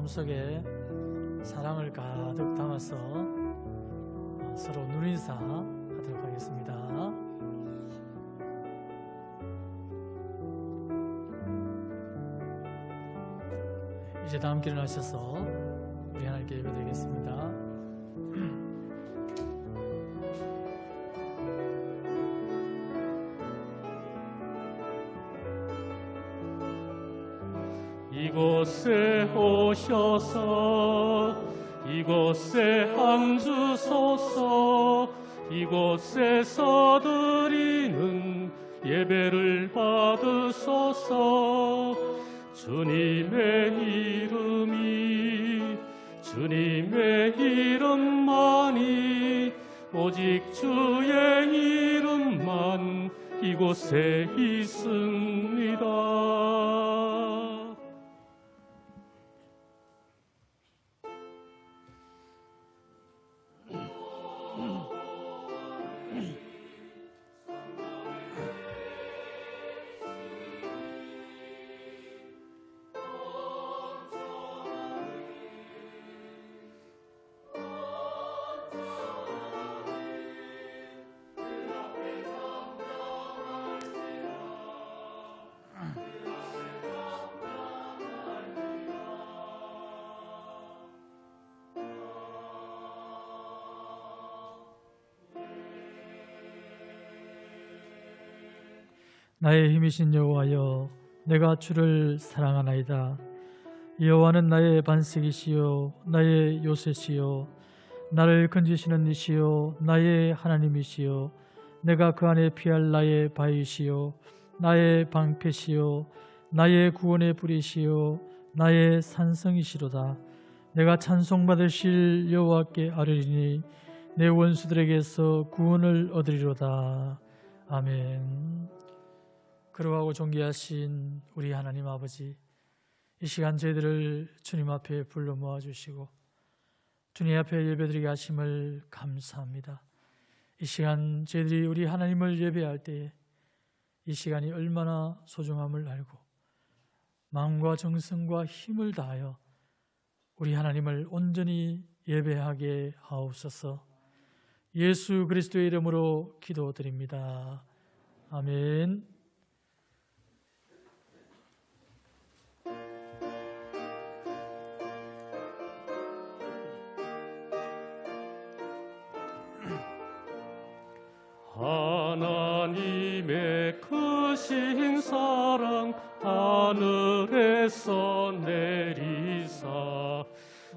마음속에 사랑을 가득 담아서 서로 눈인사 하도록 하겠습니다. 이제 다 함께 일어나셔서 우리 하나님께 예배드리겠습니다. 이곳에 오셔서 이곳에 앉으소서. 이곳에서 드리는 예배를 받으소서. 주님의 이름만이 오직 주의 이름만 이곳에 있습니다. 나의 힘이신 여호와여, 내가 주를 사랑하나이다. 여호와는 나의 반석이시요 나의 요새시요 나를 건지시는 이시요 나의 하나님이시요 내가 그 안에 피할 나의 바위시요 나의 방패시요 나의 구원의 뿌리시요 나의 산성이시로다. 내가 찬송받으실 여호와께 아뢰리니 내 원수들에게서 구원을 얻으리로다. 아멘. 거룩하고 존귀하신 우리 하나님 아버지, 이 시간 저희들을 주님 앞에 불러 모아주시고 주님 앞에 예배드리게 하심을 감사합니다. 이 시간 저희들이 우리 하나님을 예배할 때에 이 시간이 얼마나 소중함을 알고 마음과 정성과 힘을 다하여 우리 하나님을 온전히 예배하게 하옵소서. 예수 그리스도의 이름으로 기도드립니다. 아멘. 하나님의 크신 사랑 하늘에서 내리사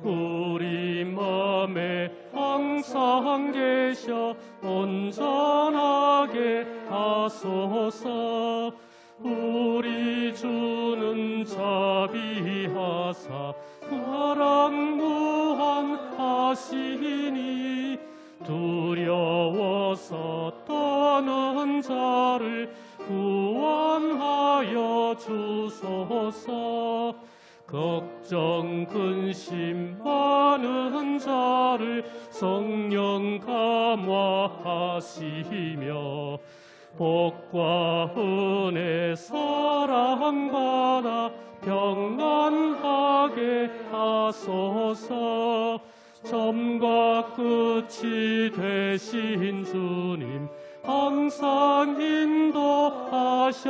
우리 맘에 항상 계셔 온전하게 하소서. 우리 주는 자비하사 사랑 무한하시니 두려워서 떠는 자를 구원하여 주소서. 걱정 근심 많은 자를 성령 감화하시며 복과 은혜 사랑받아 평안하게 하소서. 처음과 끝이 되신 주님 항상 인도하셔서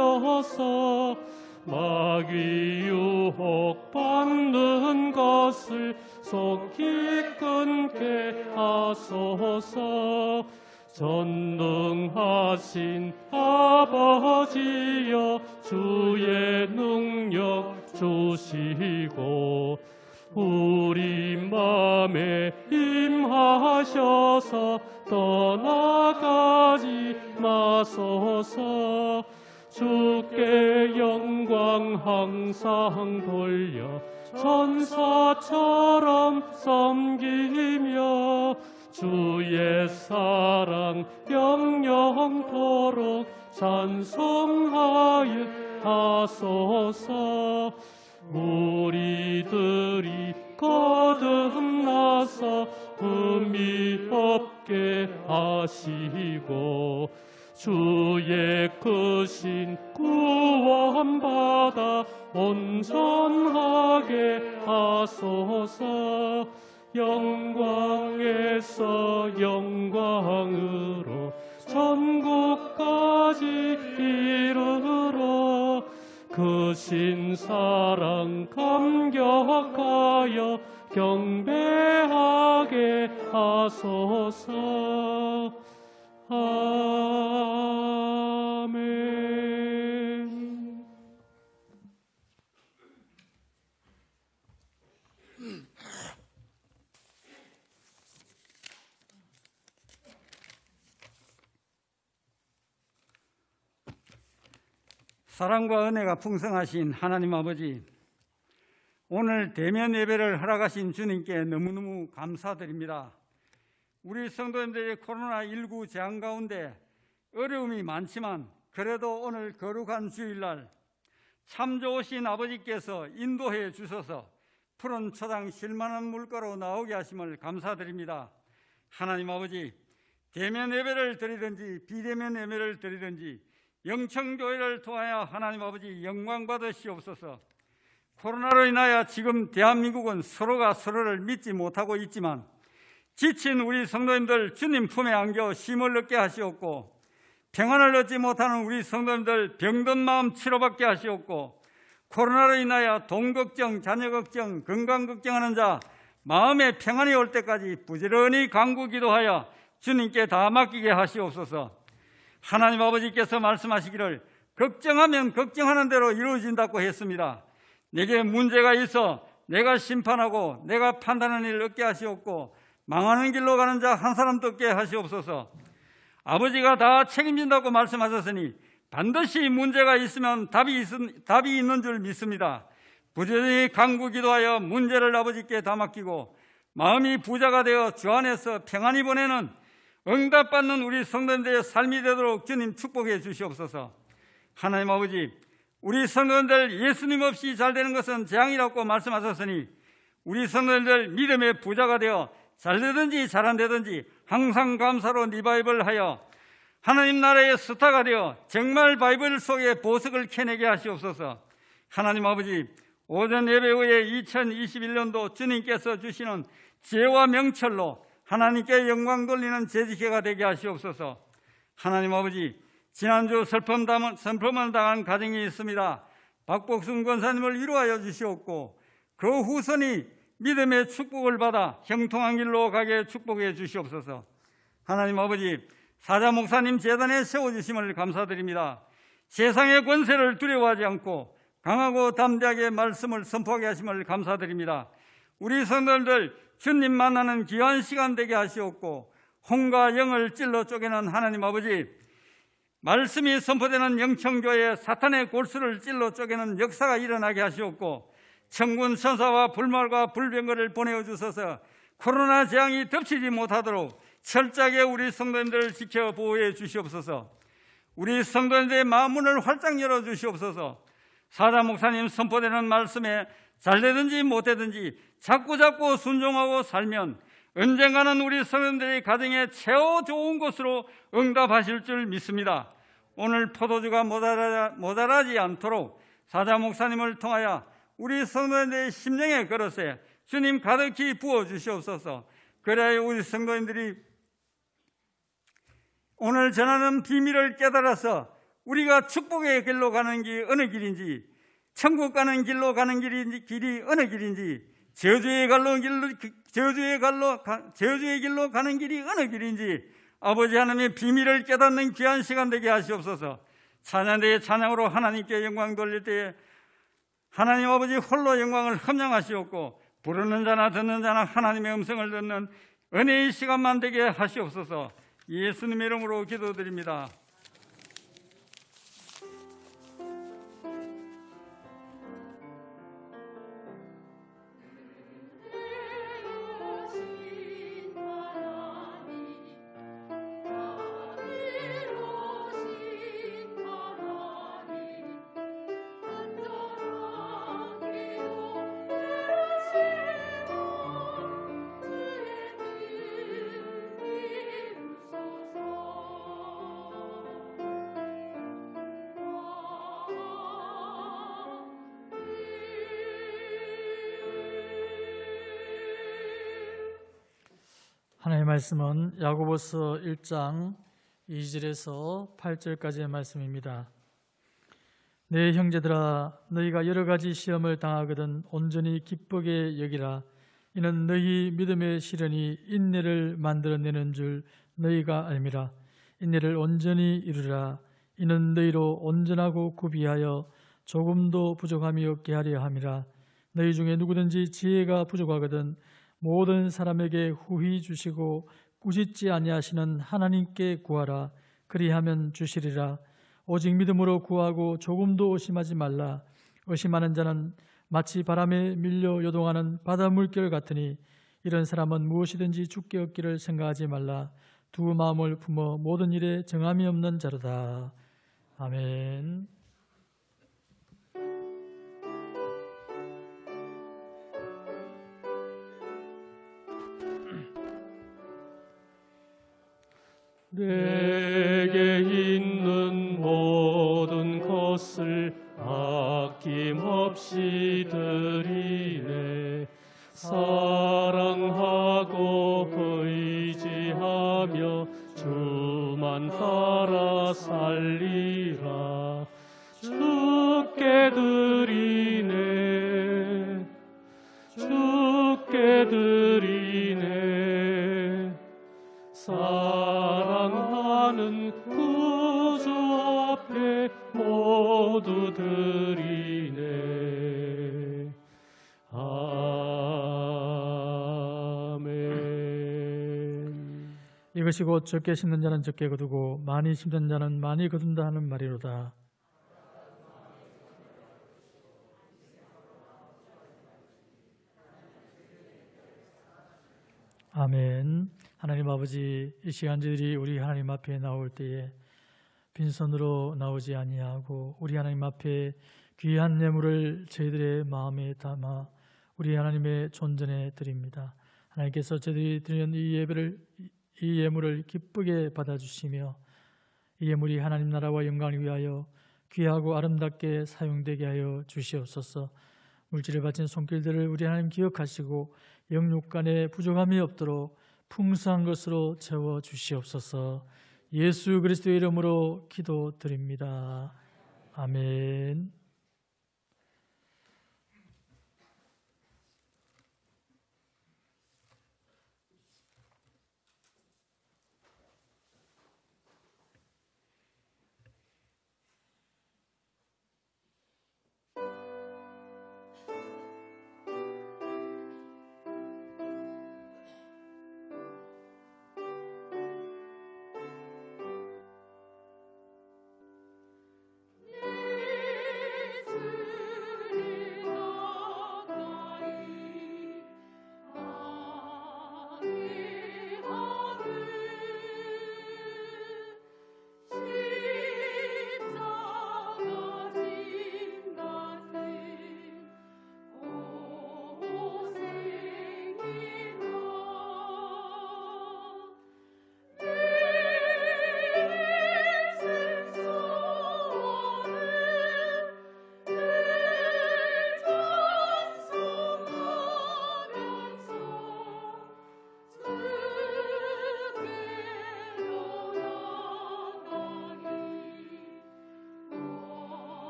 마귀 유혹 받는 것을 속히 끊게 하소서. 전능하신 아버지여, 주의 능력 주시고 우리 맘에 임하셔서 떠나가지 마소서. 주께 영광 항상 돌려 천사처럼 섬기며 주의 사랑 영영토록 찬송하여 하소서. 우리들이 거듭나서 흠이 없게 하시고 주의 크신 구원받아 온전하게 하소서. 영광에서 영광으로 천국까지 이르러 그 신사랑 감격하여 경배하게 하소서. 아멘. 사랑과 은혜가 풍성하신 하나님 아버지, 오늘 대면 예배를 허락하신 주님께 너무너무 감사드립니다. 우리 성도님들의 코로나19 재앙 가운데 어려움이 많지만 그래도 오늘 거룩한 주일날 참 좋으신 아버지께서 인도해 주셔서 푸른 초당 실만한 물가로 나오게 하심을 감사드립니다. 하나님 아버지, 대면 예배를 드리든지 비대면 예배를 드리든지 영청교회를 통하여 하나님 아버지 영광 받으시옵소서. 코로나로 인하여 지금 대한민국은 서로가 서로를 믿지 못하고 있지만 지친 우리 성도님들 주님 품에 안겨 힘을 얻게 하시옵고, 평안을 얻지 못하는 우리 성도님들 병든 마음 치료받게 하시옵고, 코로나로 인하여 돈 걱정, 자녀 걱정, 건강 걱정하는 자 마음에 평안이 올 때까지 부지런히 간구 기도하여 주님께 다 맡기게 하시옵소서. 하나님 아버지께서 말씀하시기를 걱정하면 걱정하는 대로 이루어진다고 했습니다. 내게 문제가 있어 내가 심판하고 내가 판단하는 일을 얻게 하시옵고, 망하는 길로 가는 자 한 사람도 없게 하시옵소서. 아버지가 다 책임진다고 말씀하셨으니 반드시 문제가 있으면 답이 있는 줄 믿습니다. 부지런히 간구 기도하여 문제를 아버지께 다 맡기고 마음이 부자가 되어 주 안에서 평안히 보내는 응답받는 우리 성도님들의 삶이 되도록 주님 축복해 주시옵소서. 하나님 아버지, 우리 성도님들 예수님 없이 잘 되는 것은 재앙이라고 말씀하셨으니 우리 성도님들 믿음의 부자가 되어 잘 되든지 잘 안 되든지 항상 감사로 리바이벌 하여 하나님 나라의 스타가 되어 정말 바이블 속에 보석을 캐내게 하시옵소서. 하나님 아버지, 오전 예배 후에 2021년도 주님께서 주시는 지혜와 명철로 하나님께 영광 돌리는 재직회가 되게 하시옵소서. 하나님 아버지, 지난주 슬픔을 당한 가정이 있습니다. 박복순 권사님을 위로하여 주시옵고 그 후손이 믿음의 축복을 받아 형통한 길로 가게 축복해 주시옵소서. 하나님 아버지, 사자 목사님 재단에 세워주심을 감사드립니다. 세상의 권세를 두려워하지 않고 강하고 담대하게 말씀을 선포하게 하심을 감사드립니다. 우리 성도들 주님 만나는 귀한 시간 되게 하시옵고, 혼과 영을 찔러 쪼개는 하나님 아버지, 말씀이 선포되는 영청교회에 사탄의 골수를 찔러 쪼개는 역사가 일어나게 하시옵고, 천군 천사와 불말과 불병거를 보내어 주셔서 코로나 재앙이 덮치지 못하도록 철저하게 우리 성도님들을 지켜 보호해 주시옵소서. 우리 성도님들의 마음문을 활짝 열어 주시옵소서. 사자 목사님 선포되는 말씀에 잘되든지 못되든지 자꾸자꾸 순종하고 살면 언젠가는 우리 성도님들의 가정에 최고 좋은 것으로 응답하실 줄 믿습니다. 오늘 포도주가 모자라지 않도록 사자 목사님을 통하여 우리 성도님들의 심령의 그릇에 주님 가득히 부어주시옵소서. 그래야 우리 성도님들이 오늘 전하는 비밀을 깨달아서 우리가 축복의 길로 가는 길이 어느 길인지, 천국 가는 길로 가는 길이 어느 길인지, 저주의 길로 가는 길이 어느 길인지 아버지 하나님의 비밀을 깨닫는 귀한 시간 되게 하시옵소서. 찬양대의 찬양으로 하나님께 영광 돌릴 때에 하나님 아버지 홀로 영광을 함양하시옵고, 부르는 자나 듣는 자나 하나님의 음성을 듣는 은혜의 시간만 되게 하시옵소서. 예수님의 이름으로 기도드립니다. 하나님의 말씀은 야고보서 1장 2절에서 8절까지의 말씀입니다. 내 형제들아, 너희가 여러 가지 시험을 당하거든 온전히 기쁘게 여기라. 이는 너희 믿음의 시련이 인내를 만들어내는 줄 너희가 알미라. 인내를 온전히 이루라. 이는 너희로 온전하고 구비하여 조금도 부족함이 없게 하려 함이라. 너희 중에 누구든지 지혜가 부족하거든 모든 사람에게 후히 주시고 꾸짖지 아니하시는 하나님께 구하라. 그리하면 주시리라. 오직 믿음으로 구하고 조금도 의심하지 말라. 의심하는 자는 마치 바람에 밀려 요동하는 바다 물결 같으니 이런 사람은 무엇이든지 죽게 얻기를 생각하지 말라. 두 마음을 품어 모든 일에 정함이 없는 자로다. 아멘. 내게 있는 모든 것을 아낌없이 드리네. 사랑하고 의지하며 주만 따라 살리라. 주께 드리네. 주께 드리네. 사랑하는 구주 앞에 모두 드리네. 아멘. 이것이 곧 적게 심는 자는 적게 거두고 많이 심는 자는 많이 거둔다 하는 말이로다. 아멘. 하나님 아버지, 이 시간 저희들이 우리 하나님 앞에 나올 때에 빈손으로 나오지 아니하고 우리 하나님 앞에 귀한 예물을 저희들의 마음에 담아 우리 하나님의 존전에 드립니다. 하나님께서 저희들이 드리는 이 예물을 기쁘게 받아주시며 이 예물이 하나님 나라와 영광을 위하여 귀하고 아름답게 사용되게 하여 주시옵소서. 물질을 바친 손길들을 우리 하나님 기억하시고 영육간에 부족함이 없도록 풍성한 것으로 채워 주시옵소서. 예수 그리스도의 이름으로 기도드립니다. 아멘.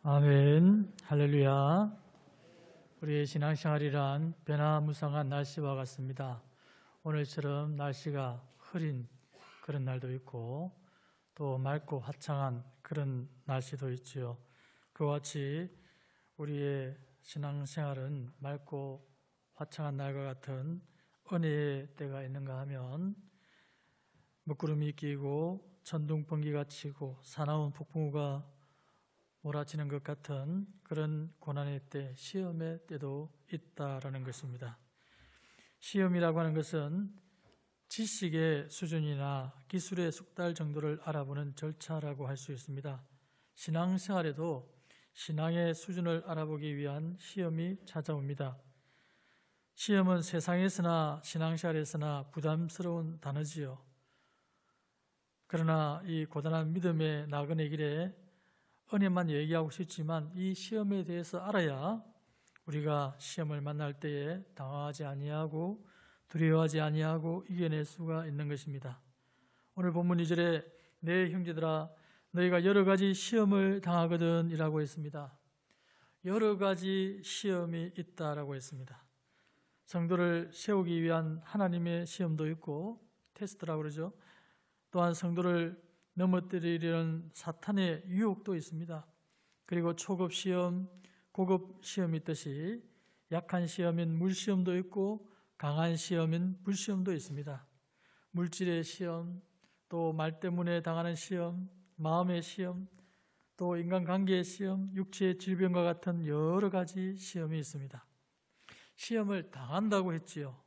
아멘. 할렐루야. 우리의 신앙생활이란 변화무쌍한 날씨와 같습니다. 오늘처럼 날씨가 흐린 그런 날도 있고 또 맑고 화창한 그런 날씨도 있지요. 그와 같이 우리의 신앙생활은 맑고 화창한 날과 같은 은혜의 때가 있는가 하면 먹구름이 끼고 천둥 번개가 치고 사나운 폭풍우가 몰아치는 것 같은 그런 고난의 때, 시험의 때도 있다라는 것입니다. 시험이라고 하는 것은 지식의 수준이나 기술의 숙달 정도를 알아보는 절차라고 할 수 있습니다. 신앙생활에도 신앙의 수준을 알아보기 위한 시험이 찾아옵니다. 시험은 세상에서나 신앙생활에서나 부담스러운 단어지요. 그러나 이 고단한 믿음의 나그네 길에 은혜만 얘기하고 싶지만 이 시험에 대해서 알아야 우리가 시험을 만날 때에 당황하지 아니하고 두려워하지 아니하고 이겨낼 수가 있는 것입니다. 오늘 본문 2절에 내 형제들아 너희가 여러 가지 시험을 당하거든 이라고 했습니다. 여러 가지 시험이 있다라고 했습니다. 성도를 세우기 위한 하나님의 시험도 있고 테스트라고 그러죠. 또한 성도를 넘어뜨리려는 사탄의 유혹도 있습니다. 그리고 초급 시험, 고급 시험이 있듯이 약한 시험인 물시험도 있고 강한 시험인 불시험도 있습니다. 물질의 시험, 또 말 때문에 당하는 시험, 마음의 시험, 또 인간관계의 시험, 육체의 질병과 같은 여러 가지 시험이 있습니다. 시험을 당한다고 했지요.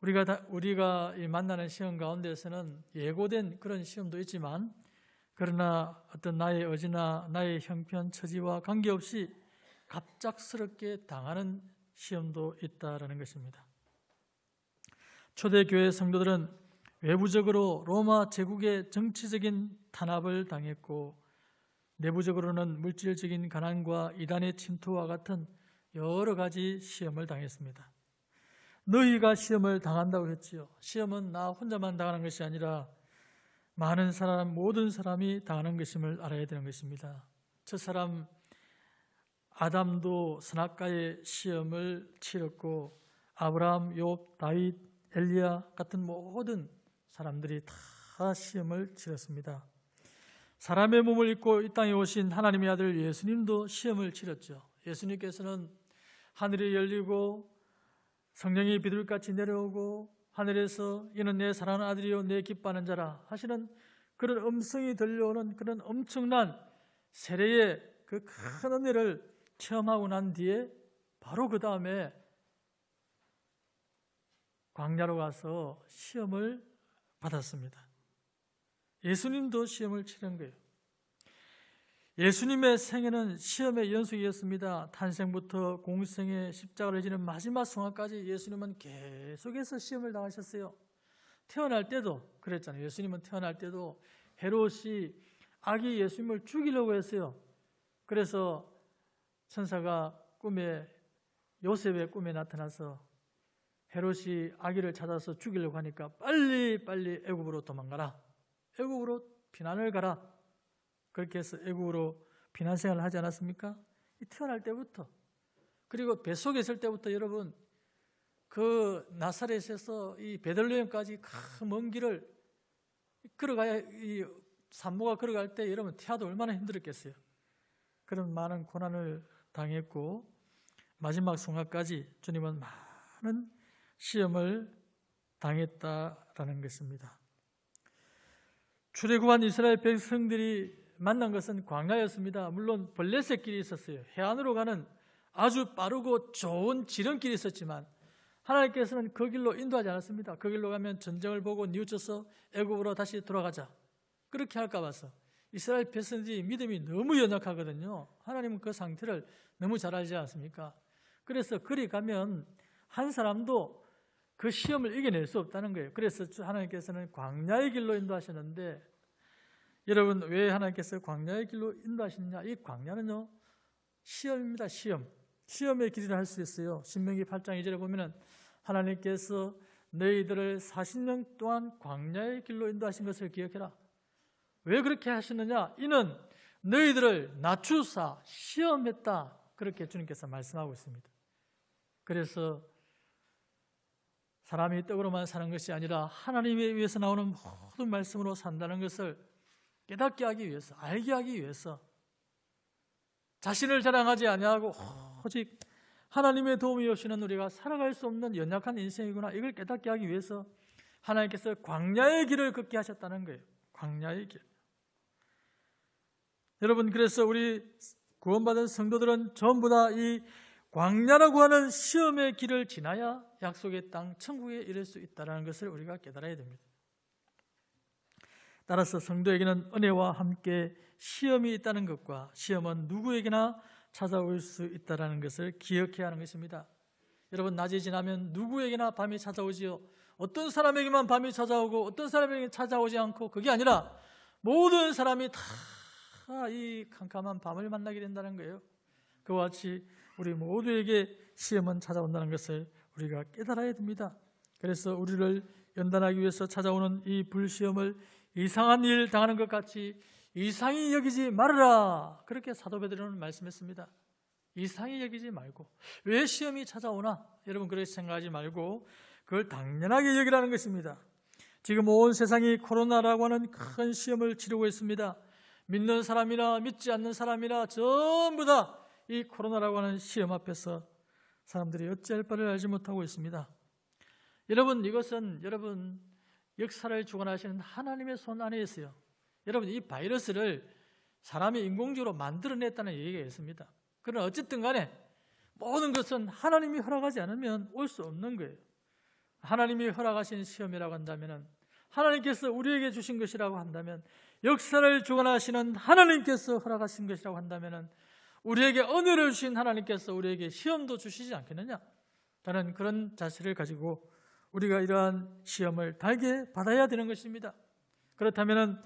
우리가 만나는 시험 가운데서는 예고된 그런 시험도 있지만 그러나 어떤 나의 의지나 나의 형편, 처지와 관계없이 갑작스럽게 당하는 시험도 있다라는 것입니다. 초대교회 성도들은 외부적으로 로마 제국의 정치적인 탄압을 당했고 내부적으로는 물질적인 가난과 이단의 침투와 같은 여러 가지 시험을 당했습니다. 너희가 시험을 당한다고 했지요. 시험은 나 혼자만 당하는 것이 아니라 많은 사람, 모든 사람이 당하는 것임을 알아야 되는 것입니다. 첫사람 아담도 선악과의 시험을 치렀고 아브라함, 욥, 다윗, 엘리야 같은 모든 사람들이 다 시험을 치렀습니다. 사람의 몸을 입고 이 땅에 오신 하나님의 아들 예수님도 시험을 치렀죠. 예수님께서는 하늘이 열리고 성령이 비둘기같이 내려오고 하늘에서 이는 내 사랑하는 아들이요 내 기뻐하는 자라 하시는 그런 음성이 들려오는 그런 엄청난 세례의 그 큰 은혜를 체험하고 난 뒤에 바로 그 다음에 광야로 가서 시험을 받았습니다. 예수님도 시험을 치른 거예요. 예수님의 생애는 시험의 연속이었습니다. 탄생부터 공생의 십자가를 지는 마지막 순간까지 예수님은 계속해서 시험을 당하셨어요. 태어날 때도 그랬잖아요. 예수님은 태어날 때도 헤롯이 아기 예수님을 죽이려고 했어요. 그래서 천사가 요셉의 꿈에 나타나서 헤롯이 아기를 찾아서 죽이려고 하니까 빨리 애굽으로 도망가라. 애굽으로 피난을 가라. 그렇게 해서 애국으로 피난 생활을 하지 않았습니까? 태어날 때부터 그리고 뱃속에 있을 때부터 여러분 그 나사렛에서 이 베들레헴까지 먼 길을 걸어가야 이 산모가 걸어갈 때 여러분 태아도 얼마나 힘들었겠어요. 그런 많은 고난을 당했고 마지막 순간까지 주님은 많은 시험을 당했다라는 것입니다. 출애굽한 이스라엘 백성들이 만난 것은 광야였습니다. 물론 블레셋 길이 있었어요. 해안으로 가는 아주 빠르고 좋은 지름길이 있었지만 하나님께서는 그 길로 인도하지 않았습니다. 그 길로 가면 전쟁을 보고 뉘우쳐서 애굽으로 다시 돌아가자 그렇게 할까 봐서 이스라엘 백성들이 믿음이 너무 연약하거든요. 하나님은 그 상태를 너무 잘 알지 않습니까? 그래서 그리 가면 한 사람도 그 시험을 이겨낼 수 없다는 거예요. 그래서 하나님께서는 광야의 길로 인도하셨는데 여러분 왜 하나님께서 광야의 길로 인도하시느냐? 이 광야는요 시험입니다. 시험의 길이라 할 수 있어요. 신명기 8장 2절에 보면은 하나님께서 너희들을 40년 동안 광야의 길로 인도하신 것을 기억해라. 왜 그렇게 하시느냐? 이는 너희들을 낮추사 시험했다. 그렇게 주님께서 말씀하고 있습니다. 그래서 사람이 떡으로만 사는 것이 아니라 하나님에 의해서 나오는 모든 말씀으로 산다는 것을 깨닫게 하기 위해서, 알게 하기 위해서 자신을 자랑하지 아니하고 오직 하나님의 도움이 없이는 우리가 살아갈 수 없는 연약한 인생이구나, 이걸 깨닫게 하기 위해서 하나님께서 광야의 길을 걷게 하셨다는 거예요. 광야의 길. 여러분, 그래서 우리 구원받은 성도들은 전부 다 이 광야라고 하는 시험의 길을 지나야 약속의 땅 천국에 이를 수 있다는 것을 우리가 깨달아야 됩니다. 따라서 성도에게는 은혜와 함께 시험이 있다는 것과 시험은 누구에게나 찾아올 수 있다는 것을 기억해야 하는 것입니다. 여러분, 낮이 지나면 누구에게나 밤이 찾아오지요. 어떤 사람에게만 밤이 찾아오고 어떤 사람에게 찾아오지 않고, 그게 아니라 모든 사람이 다 이 캄캄한 밤을 만나게 된다는 거예요. 그와 같이 우리 모두에게 시험은 찾아온다는 것을 우리가 깨달아야 됩니다. 그래서 우리를 연단하기 위해서 찾아오는 이 불시험을 이상한 일 당하는 것 같이 이상히 여기지 말아라, 그렇게 사도 베드로는 말씀했습니다. 이상히 여기지 말고, 왜 시험이 찾아오나, 여러분 그렇게 생각하지 말고 그걸 당연하게 여기라는 것입니다. 지금 온 세상이 코로나라고 하는 큰 시험을 치르고 있습니다. 믿는 사람이나 믿지 않는 사람이나 전부 다 이 코로나라고 하는 시험 앞에서 사람들이 어찌할 바를 알지 못하고 있습니다. 여러분, 이것은 여러분 역사를 주관하시는 하나님의 손 안에 있어요. 여러분, 이 바이러스를 사람이 인공적으로 만들어냈다는 얘기가 있습니다. 그러나 어쨌든 간에 모든 것은 하나님이 허락하지 않으면 올 수 없는 거예요. 하나님이 허락하신 시험이라고 한다면, 하나님께서 우리에게 주신 것이라고 한다면, 역사를 주관하시는 하나님께서 허락하신 것이라고 한다면, 우리에게 은혜를 주신 하나님께서 우리에게 시험도 주시지 않겠느냐? 저는 그런 자세를 가지고 우리가 이러한 시험을 달게 받아야 되는 것입니다. 그렇다면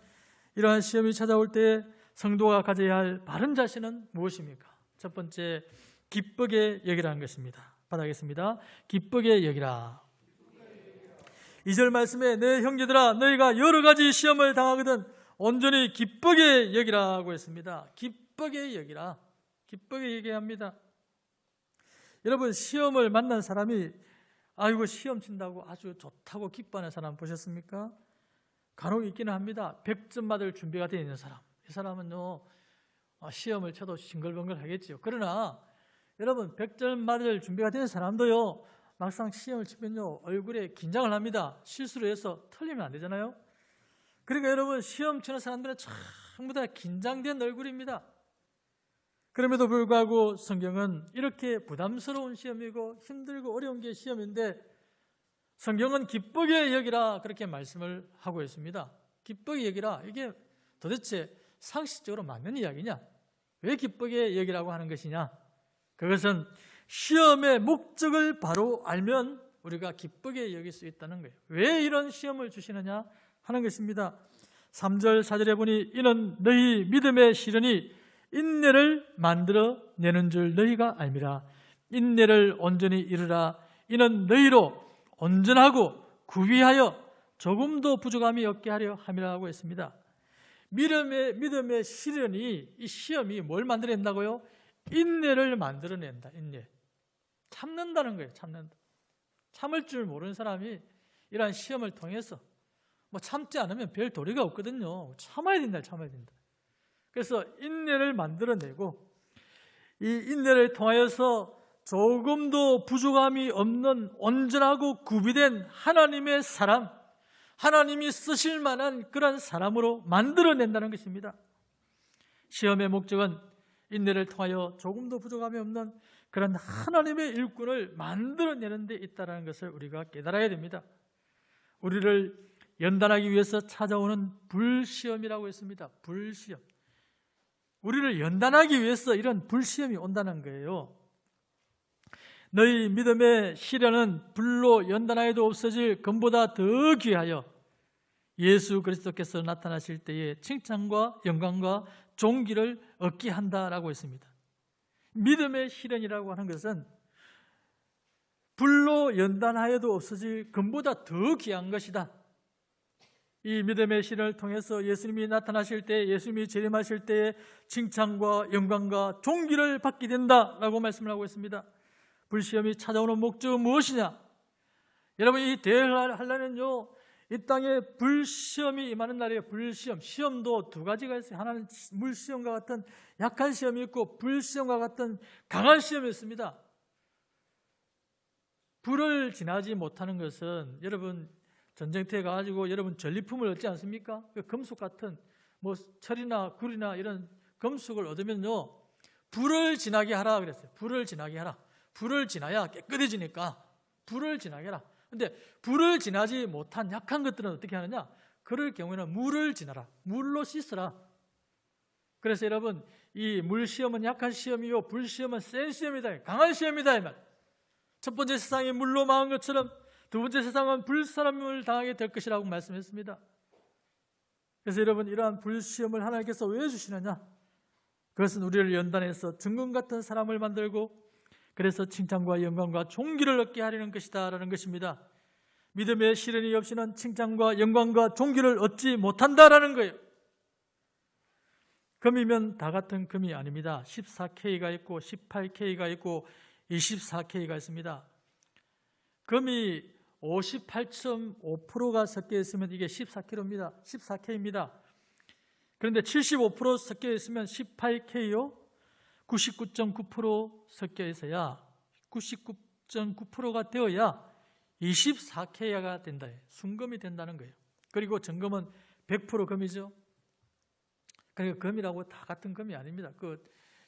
이러한 시험이 찾아올 때 성도가 가져야 할 바른 자세는 무엇입니까? 첫 번째, 기쁘게 여기라는 것입니다. 받아겠습니다. 기쁘게 여기라. 2절 말씀에 내 형제들아, 너희가 여러 가지 시험을 당하거든 온전히 기쁘게 여기라고 했습니다. 기쁘게 여기라. 기쁘게 얘기합니다. 여러분, 시험을 만난 사람이 아이고 시험 친다고 아주 좋다고 기뻐하는 사람 보셨습니까? 간혹 있기는 합니다. 100점 받을 준비가 되어 있는 사람, 이 사람은요 시험을 쳐도 싱글벙글 하겠죠. 그러나 여러분, 100점 받을 준비가 된 사람도요 막상 시험을 치면요 얼굴에 긴장을 합니다. 실수를 해서 틀리면 안 되잖아요. 그러니까 여러분, 시험 치는 사람들은 전부 다 긴장된 얼굴입니다. 그럼에도 불구하고 성경은 이렇게 부담스러운 시험이고 힘들고 어려운 게 시험인데 성경은 기쁘게 여기라, 그렇게 말씀을 하고 있습니다. 기쁘게 여기라, 이게 도대체 상식적으로 맞는 이야기냐? 왜 기쁘게 여기라고 하는 것이냐? 그것은 시험의 목적을 바로 알면 우리가 기쁘게 여길 수 있다는 거예요. 왜 이런 시험을 주시느냐 하는 것입니다. 3절 4절에 보니 이는 너희 믿음의 시련이 인내를 만들어 내는 줄 너희가 알미라. 인내를 온전히 이루라. 이는 너희로 온전하고 구비하여 조금도 부족함이 없게 하려 함이라고 했습니다. 믿음의 시련이, 이 시험이 뭘 만들어낸다고요? 인내를 만들어낸다. 인내. 참는다는 거예요. 참는다. 참을 줄 모르는 사람이 이러한 시험을 통해서 참지 않으면 별 도리가 없거든요. 참아야 된다. 참아야 된다. 그래서 인내를 만들어내고 이 인내를 통하여서 조금도 부족함이 없는 온전하고 구비된 하나님의 사람, 하나님이 쓰실 만한 그런 사람으로 만들어낸다는 것입니다. 시험의 목적은 인내를 통하여 조금도 부족함이 없는 그런 하나님의 일꾼을 만들어내는 데 있다는 것을 우리가 깨달아야 됩니다. 우리를 연단하기 위해서 찾아오는 불시험이라고 했습니다. 불시험. 우리를 연단하기 위해서 이런 불시험이 온다는 거예요. 너희 믿음의 시련은 불로 연단하여도 없어질 금보다 더 귀하여 예수 그리스도께서 나타나실 때에 칭찬과 영광과 존귀를 얻게 한다라고 했습니다. 믿음의 시련이라고 하는 것은 불로 연단하여도 없어질 금보다 더 귀한 것이다. 이 믿음의 시련을 통해서 예수님이 나타나실 때, 예수님이 재림하실 때에 칭찬과 영광과 존귀를 받게 된다라고 말씀을 하고 있습니다. 불시험이 찾아오는 목적은 무엇이냐? 여러분, 이 대회를 하려면요, 이 땅에 불시험이 임하는 날이에요. 불시험, 시험도 두 가지가 있어요. 하나는 물시험과 같은 약한 시험이 있고, 불시험과 같은 강한 시험이 있습니다. 불을 지나지 못하는 것은, 여러분 전쟁터에 가가지고 여러분 전리품을 얻지 않습니까? 그 금속 같은 뭐 철이나 굴이나 이런 금속을 얻으면요, 불을 지나게 하라 그랬어요. 불을 지나게 하라. 불을 지나야 깨끗해지니까 불을 지나게 하라. 근데 불을 지나지 못한 약한 것들은 어떻게 하느냐? 그럴 경우에는 물을 지나라. 물로 씻으라. 그래서 여러분, 이 물시험은 약한 시험이요, 불시험은 센 시험이다, 강한 시험이다 이 말. 첫 번째 세상이 물로 망한 것처럼 두 번째 세상은 불사람을 당하게 될 것이라고 말씀했습니다. 그래서 여러분, 이러한 불시험을 하나님께서 왜 주시느냐? 그것은 우리를 연단해서 증거 같은 사람을 만들고, 그래서 칭찬과 영광과 존귀를 얻게 하려는 것이다 라는 것입니다. 믿음의 시련이 없이는 칭찬과 영광과 존귀를 얻지 못한다라는 거예요. 금이면 다 같은 금이 아닙니다. 14K가 있고 18K가 있고 24K가 있습니다. 금이 58.5%가 섞여 있으면 이게 14K입니다. 14K입니다. 그런데 75% 섞여 있으면 18K요. 99.9% 섞여 있어야, 99.9%가 되어야 24K가 된다. 순금이 된다는 거예요. 그리고 정금은 100% 금이죠. 그러니까 금이라고 다 같은 금이 아닙니다. 그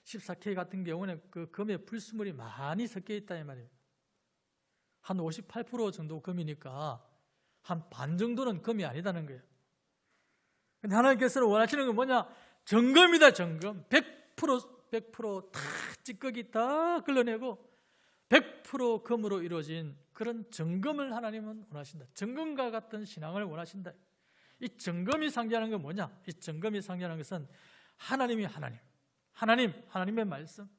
14K 같은 경우는 그 금에 불순물이 많이 섞여 있다 이 말이에요. 한 58% 정도 금이니까 한 반 정도는 금이 아니다는 거예요. 근데 하나님께서는 원하시는 건 뭐냐? 정금이다, 정금. 100% 다 찌꺼기 다 끌어내고 100% 금으로 이루어진 그런 정금을 하나님은 원하신다. 정금과 같은 신앙을 원하신다. 이 정금이 상징하는 건 뭐냐? 이 정금이 상징하는 것은 하나님이 하나님의 말씀.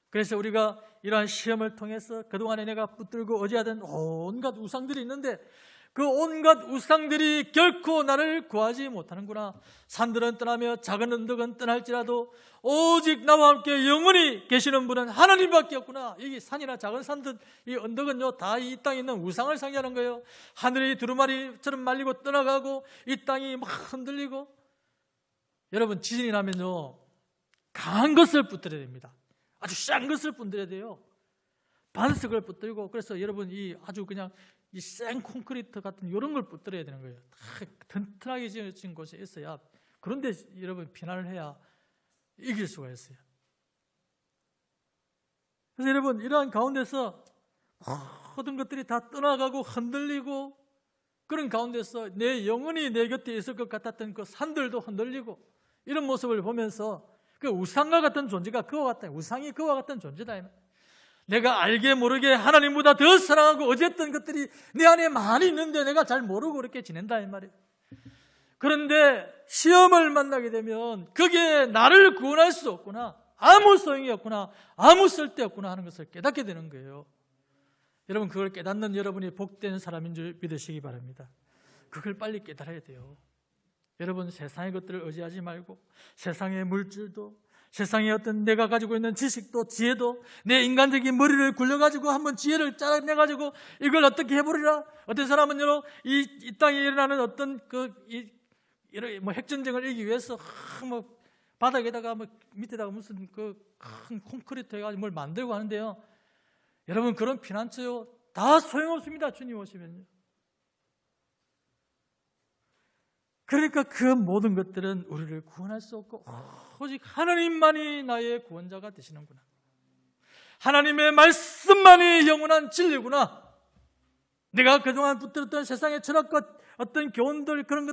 그래서 우리가 이러한 시험을 통해서 그동안에 내가 붙들고 의지하던 온갖 우상들이 있는데, 그 온갖 우상들이 결코 나를 구하지 못하는구나. 산들은 떠나며 작은 언덕은 떠날지라도 오직 나와 함께 영원히 계시는 분은 하나님밖에 없구나. 이 산이나 작은 산들, 이 언덕은요, 다 이 땅에 있는 우상을 상징하는 거예요. 하늘이 두루마리처럼 말리고 떠나가고 이 땅이 막 흔들리고. 여러분, 지진이 나면요, 강한 것을 붙들어야 됩니다. 아주 싼 것을 붙들어야 돼요. 반석을 붙들고. 그래서 여러분, 이 아주 그냥 이 생 콘크리트 같은 이런 걸 붙들어야 되는 거예요. 다 튼튼하게 지어진 곳에 있어야, 그런데 여러분 피난을 해야 이길 수가 있어요. 그래서 여러분, 이러한 가운데서 모든 것들이 다 떠나가고 흔들리고, 그런 가운데서 내 영혼이 내 곁에 있을 것 같았던 그 산들도 흔들리고, 이런 모습을 보면서 그 우상과 같은 존재가 그와 같다. 우상이 그와 같은 존재다. 내가 알게 모르게 하나님보다 더 사랑하고 어쨌던 것들이 내 안에 많이 있는데 내가 잘 모르고 그렇게 지낸다 이 말이에요. 그런데 시험을 만나게 되면 그게 나를 구원할 수 없구나, 아무 소용이 없구나, 아무 쓸데 없구나 하는 것을 깨닫게 되는 거예요. 여러분, 그걸 깨닫는 여러분이 복된 사람인 줄 믿으시기 바랍니다. 그걸 빨리 깨달아야 돼요. 여러분, 세상의 것들을 의지하지 말고, 세상의 물질도, 세상에 어떤 내가 가지고 있는 지식도, 지혜도, 내 인간적인 머리를 굴려가지고 한번 지혜를 짜내가지고 이걸 어떻게 해보리라. 어떤 사람은요, 이 땅에 일어나는 어떤 뭐 핵전쟁을 이기기 위해서 뭐 바닥에다가 뭐 밑에다가 무슨 그 큰 콘크리트 해가지고 뭘 만들고 하는데요. 여러분, 그런 피난처요, 다 소용없습니다. 주님 오시면요. 그러니까 그 모든 것들은 우리를 구원할 수 없고 오직 하나님만이 나의 구원자가 되시는구나. 하나님의 말씀만이 영원한 진리구나. 내가 그동안 붙들었던 세상의 철학과 어떤 교훈들, 그런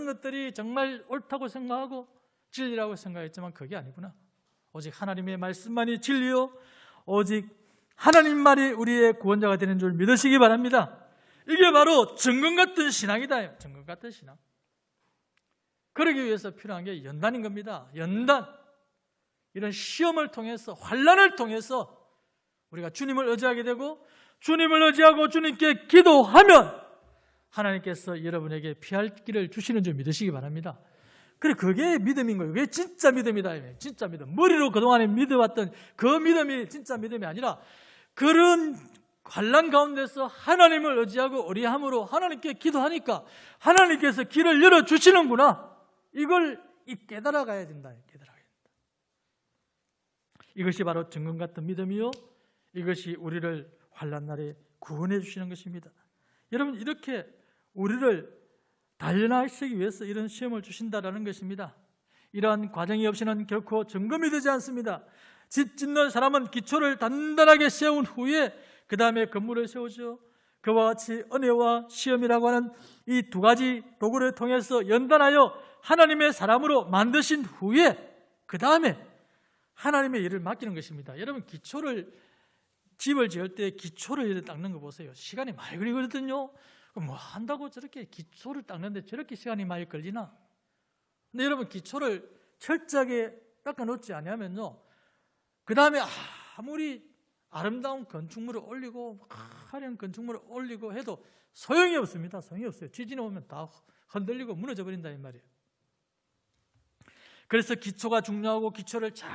것들이 정말 옳다고 생각하고 진리라고 생각했지만 그게 아니구나. 오직 하나님의 말씀만이 진리요, 오직 하나님만이 우리의 구원자가 되는 줄 믿으시기 바랍니다. 이게 바로 정금 같은 신앙이다. 정금 같은 신앙. 그러기 위해서 필요한 게 연단인 겁니다. 연단. 이런 시험을 통해서, 환난을 통해서 우리가 주님을 의지하게 되고, 주님을 의지하고 주님께 기도하면 하나님께서 여러분에게 피할 길을 주시는 줄 믿으시기 바랍니다. 그래, 그게 믿음인 거예요. 그게 진짜 믿음이다. 진짜 믿음. 머리로 그동안에 믿어왔던 그 믿음이 진짜 믿음이 아니라 그런 환난 가운데서 하나님을 의지하고 의리함으로 하나님께 기도하니까 하나님께서 길을 열어주시는구나. 이걸 깨달아 가야 된다. 깨달아 가야 된다. 이것이 바로 정금 같은 믿음이요, 이것이 우리를 환난 날에 구원해 주시는 것입니다. 여러분, 이렇게 우리를 단련하시기 위해서 이런 시험을 주신다라는 것입니다. 이러한 과정이 없이는 결코 점검이 되지 않습니다. 집 짓는 사람은 기초를 단단하게 세운 후에 그 다음에 건물을 세우죠. 그와 같이 은혜와 시험이라고 하는 이 두 가지 도구를 통해서 연단하여 하나님의 사람으로 만드신 후에 그 다음에 하나님의 일을 맡기는 것입니다. 여러분, 집을 지을 때 기초를 닦는 거 보세요. 시간이 많이 걸리거든요. 뭐 한다고 저렇게 기초를 닦는데 저렇게 시간이 많이 걸리나? 근데 여러분, 기초를 철저하게 닦아놓지 않으면요, 그 다음에 아무리 아름다운 건축물을 올리고 화려한 건축물을 올리고 해도 소용이 없습니다. 소용이 없어요. 지진이 오면 다 흔들리고 무너져 버린다 이 말이에요. 그래서 기초가 중요하고 기초를 잘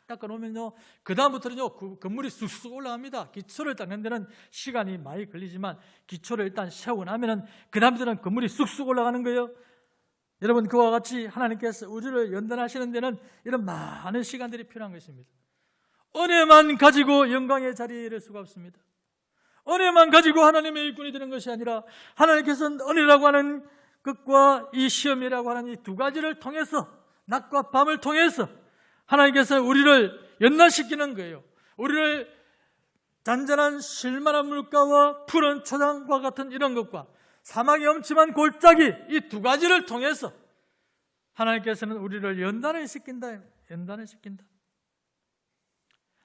닦아놓으면요, 그 다음부터는요 그 건물이 쑥쑥 올라갑니다. 기초를 닦는 데는 시간이 많이 걸리지만 기초를 일단 세우고 나면은 그 다음부터는 건물이 쑥쑥 올라가는 거예요. 여러분, 그와 같이 하나님께서 우리를 연단하시는 데는 이런 많은 시간들이 필요한 것입니다. 은혜만 가지고 영광의 자리에 이를 수가 없습니다. 은혜만 가지고 하나님의 일꾼이 되는 것이 아니라 하나님께서는 은혜라고 하는 것과 이 시험이라고 하는 이 두 가지를 통해서, 낮과 밤을 통해서 하나님께서 우리를 연단시키는 거예요. 우리를 잔잔한 실만한 물가와 푸른 초장과 같은 이런 것과 사막의 엄침한 골짜기, 이 두 가지를 통해서 하나님께서는 우리를 연단을 시킨다. 연단을 시킨다.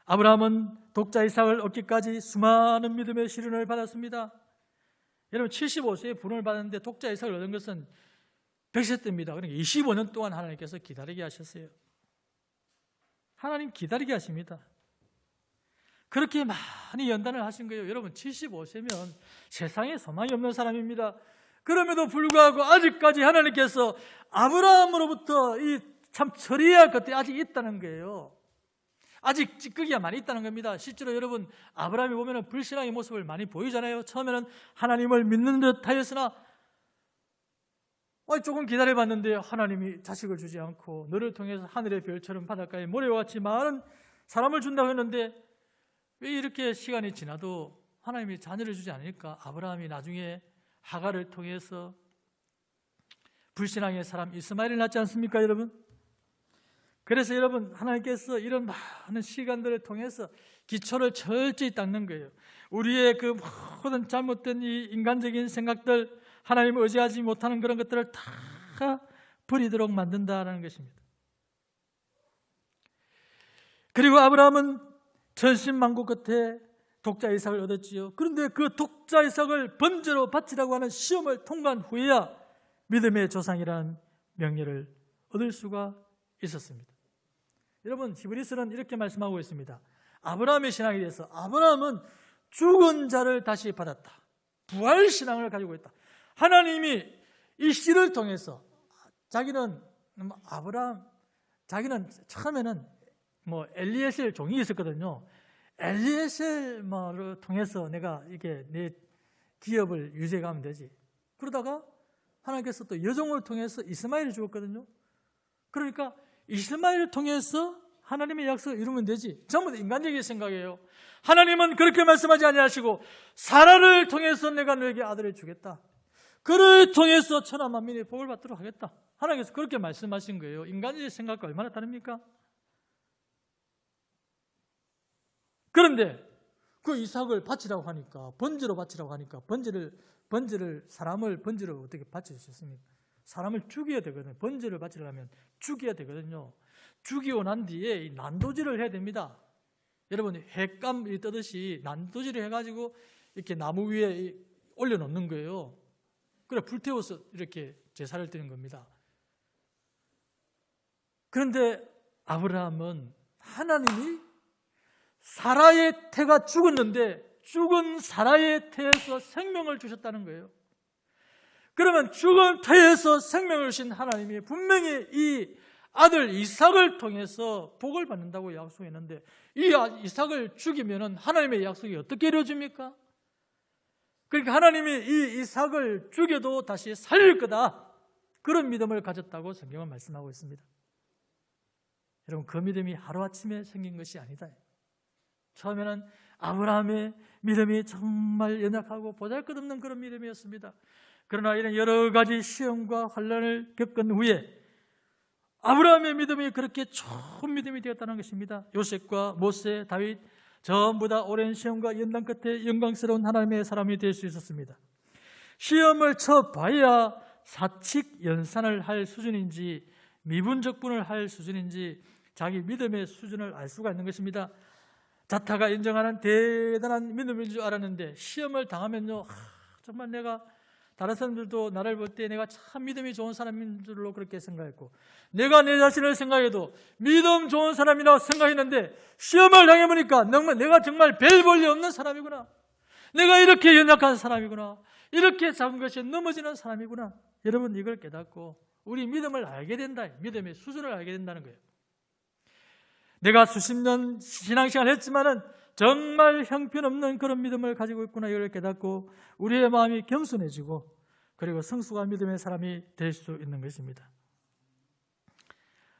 아브라함은 독자 이삭을 얻기까지 수많은 믿음의 시련을 받았습니다. 여러분, 75세에 분을 받았는데 독자 이삭을 얻은 것은 100세 때입니다. 그러니까 25년 동안 하나님께서 기다리게 하셨어요. 하나님 기다리게 하십니다. 그렇게 많이 연단을 하신 거예요. 여러분, 75세면 세상에 소망이 없는 사람입니다. 그럼에도 불구하고 아직까지 하나님께서 아브라함으로부터 이 참 처리해야 할 것들이 아직 있다는 거예요. 아직 찌꺼기가 많이 있다는 겁니다. 실제로 여러분, 아브라함이 보면 불신앙의 모습을 많이 보이잖아요. 처음에는 하나님을 믿는 듯 하였으나 조금 기다려봤는데 하나님이 자식을 주지 않고 너를 통해서 하늘의 별처럼 바닷가에 모래와 같이 많은 사람을 준다고 했는데 왜 이렇게 시간이 지나도 하나님이 자녀를 주지 않으니까 아브라함이 나중에 하갈을 통해서 불신앙의 사람 이스마엘을 낳지 않습니까, 여러분? 그래서 여러분, 하나님께서 이런 많은 시간들을 통해서 기초를 철저히 닦는 거예요. 우리의 그 모든 잘못된 이 인간적인 생각들, 하나님을 의지하지 못하는 그런 것들을 다 버리도록 만든다는 것입니다. 그리고 아브라함은 천신만고 끝에 독자 이삭을 얻었지요. 그런데 그 독자 이삭을 번제로 바치라고 하는 시험을 통과한 후에야 믿음의 조상이라는 명예를 얻을 수가 있었습니다. 여러분, 히브리서는 이렇게 말씀하고 있습니다. 아브라함의 신앙에 대해서 아브라함은 죽은 자를 다시 받았다. 부활 신앙을 가지고 있다. 하나님이 이 씨를 통해서 자기는 처음에는 엘리에셀 종이 있었거든요. 엘리에셀을 통해서 내가 이게 내 기업을 유지해가면 되지. 그러다가 하나님께서 또 여종을 통해서 이스마엘을 주었거든요. 그러니까 이스마엘을 통해서 하나님의 약속을 이루면 되지. 전부 다 인간적인 생각이에요. 하나님은 그렇게 말씀하지 아니하시고 사라를 통해서 내가 너에게 아들을 주겠다. 그를 통해서 천하 만민이 복을 받도록 하겠다. 하나님께서 그렇게 말씀하신 거예요. 인간의 생각과 얼마나 다릅니까? 그런데 그 이삭을 바치라고 하니까, 번제로 바치라고 하니까 사람을 번제로 어떻게 바칠 수 있습니까? 사람을 죽여야 되거든요. 번제를 바치려면 죽여야 되거든요. 죽이고 난 뒤에 난도질을 해야 됩니다. 여러분, 횟감 떠듯이 난도질을 해가지고 이렇게 나무 위에 올려놓는 거예요. 그래 불태워서 이렇게 제사를 드리는 겁니다. 그런데 아브라함은 하나님이 사라의 태가 죽었는데 죽은 사라의 태에서 생명을 주셨다는 거예요. 그러면 죽은 터에서 생명을 주신 하나님이 분명히 이 아들 이삭을 통해서 복을 받는다고 약속했는데 이 이삭을 죽이면 하나님의 약속이 어떻게 이루어집니까? 그러니까 하나님이 이 이삭을 죽여도 다시 살릴 거다, 그런 믿음을 가졌다고 성경은 말씀하고 있습니다. 여러분, 그 믿음이 하루아침에 생긴 것이 아니다. 처음에는 아브라함의 믿음이 정말 연약하고 보잘것없는 그런 믿음이었습니다. 그러나 이런 여러 가지 시험과 환난을 겪은 후에 아브라함의 믿음이 그렇게 좋은 믿음이 되었다는 것입니다. 요셉과 모세, 다윗 전부 다 오랜 시험과 연단 끝에 영광스러운 하나님의 사람이 될 수 있었습니다. 시험을 쳐봐야 사칙 연산을 할 수준인지 미분적분을 할 수준인지 자기 믿음의 수준을 알 수가 있는 것입니다. 자타가 인정하는 대단한 믿음인 줄 알았는데 시험을 당하면요, 정말 내가 다른 사람들도 나를 볼 때 내가 참 믿음이 좋은 사람인 줄로 그렇게 생각했고, 내가 내 자신을 생각해도 믿음 좋은 사람이라고 생각했는데 시험을 당해보니까 내가 정말 별 볼일 없는 사람이구나, 내가 이렇게 연약한 사람이구나, 이렇게 작은 것이 넘어지는 사람이구나. 여러분, 이걸 깨닫고 우리 믿음을 알게 된다, 믿음의 수준을 알게 된다는 거예요. 내가 수십 년 신앙생활을 했지만은 정말 형편없는 그런 믿음을 가지고 있구나, 이걸 깨닫고 우리의 마음이 겸손해지고 그리고 성숙한 믿음의 사람이 될 수 있는 것입니다.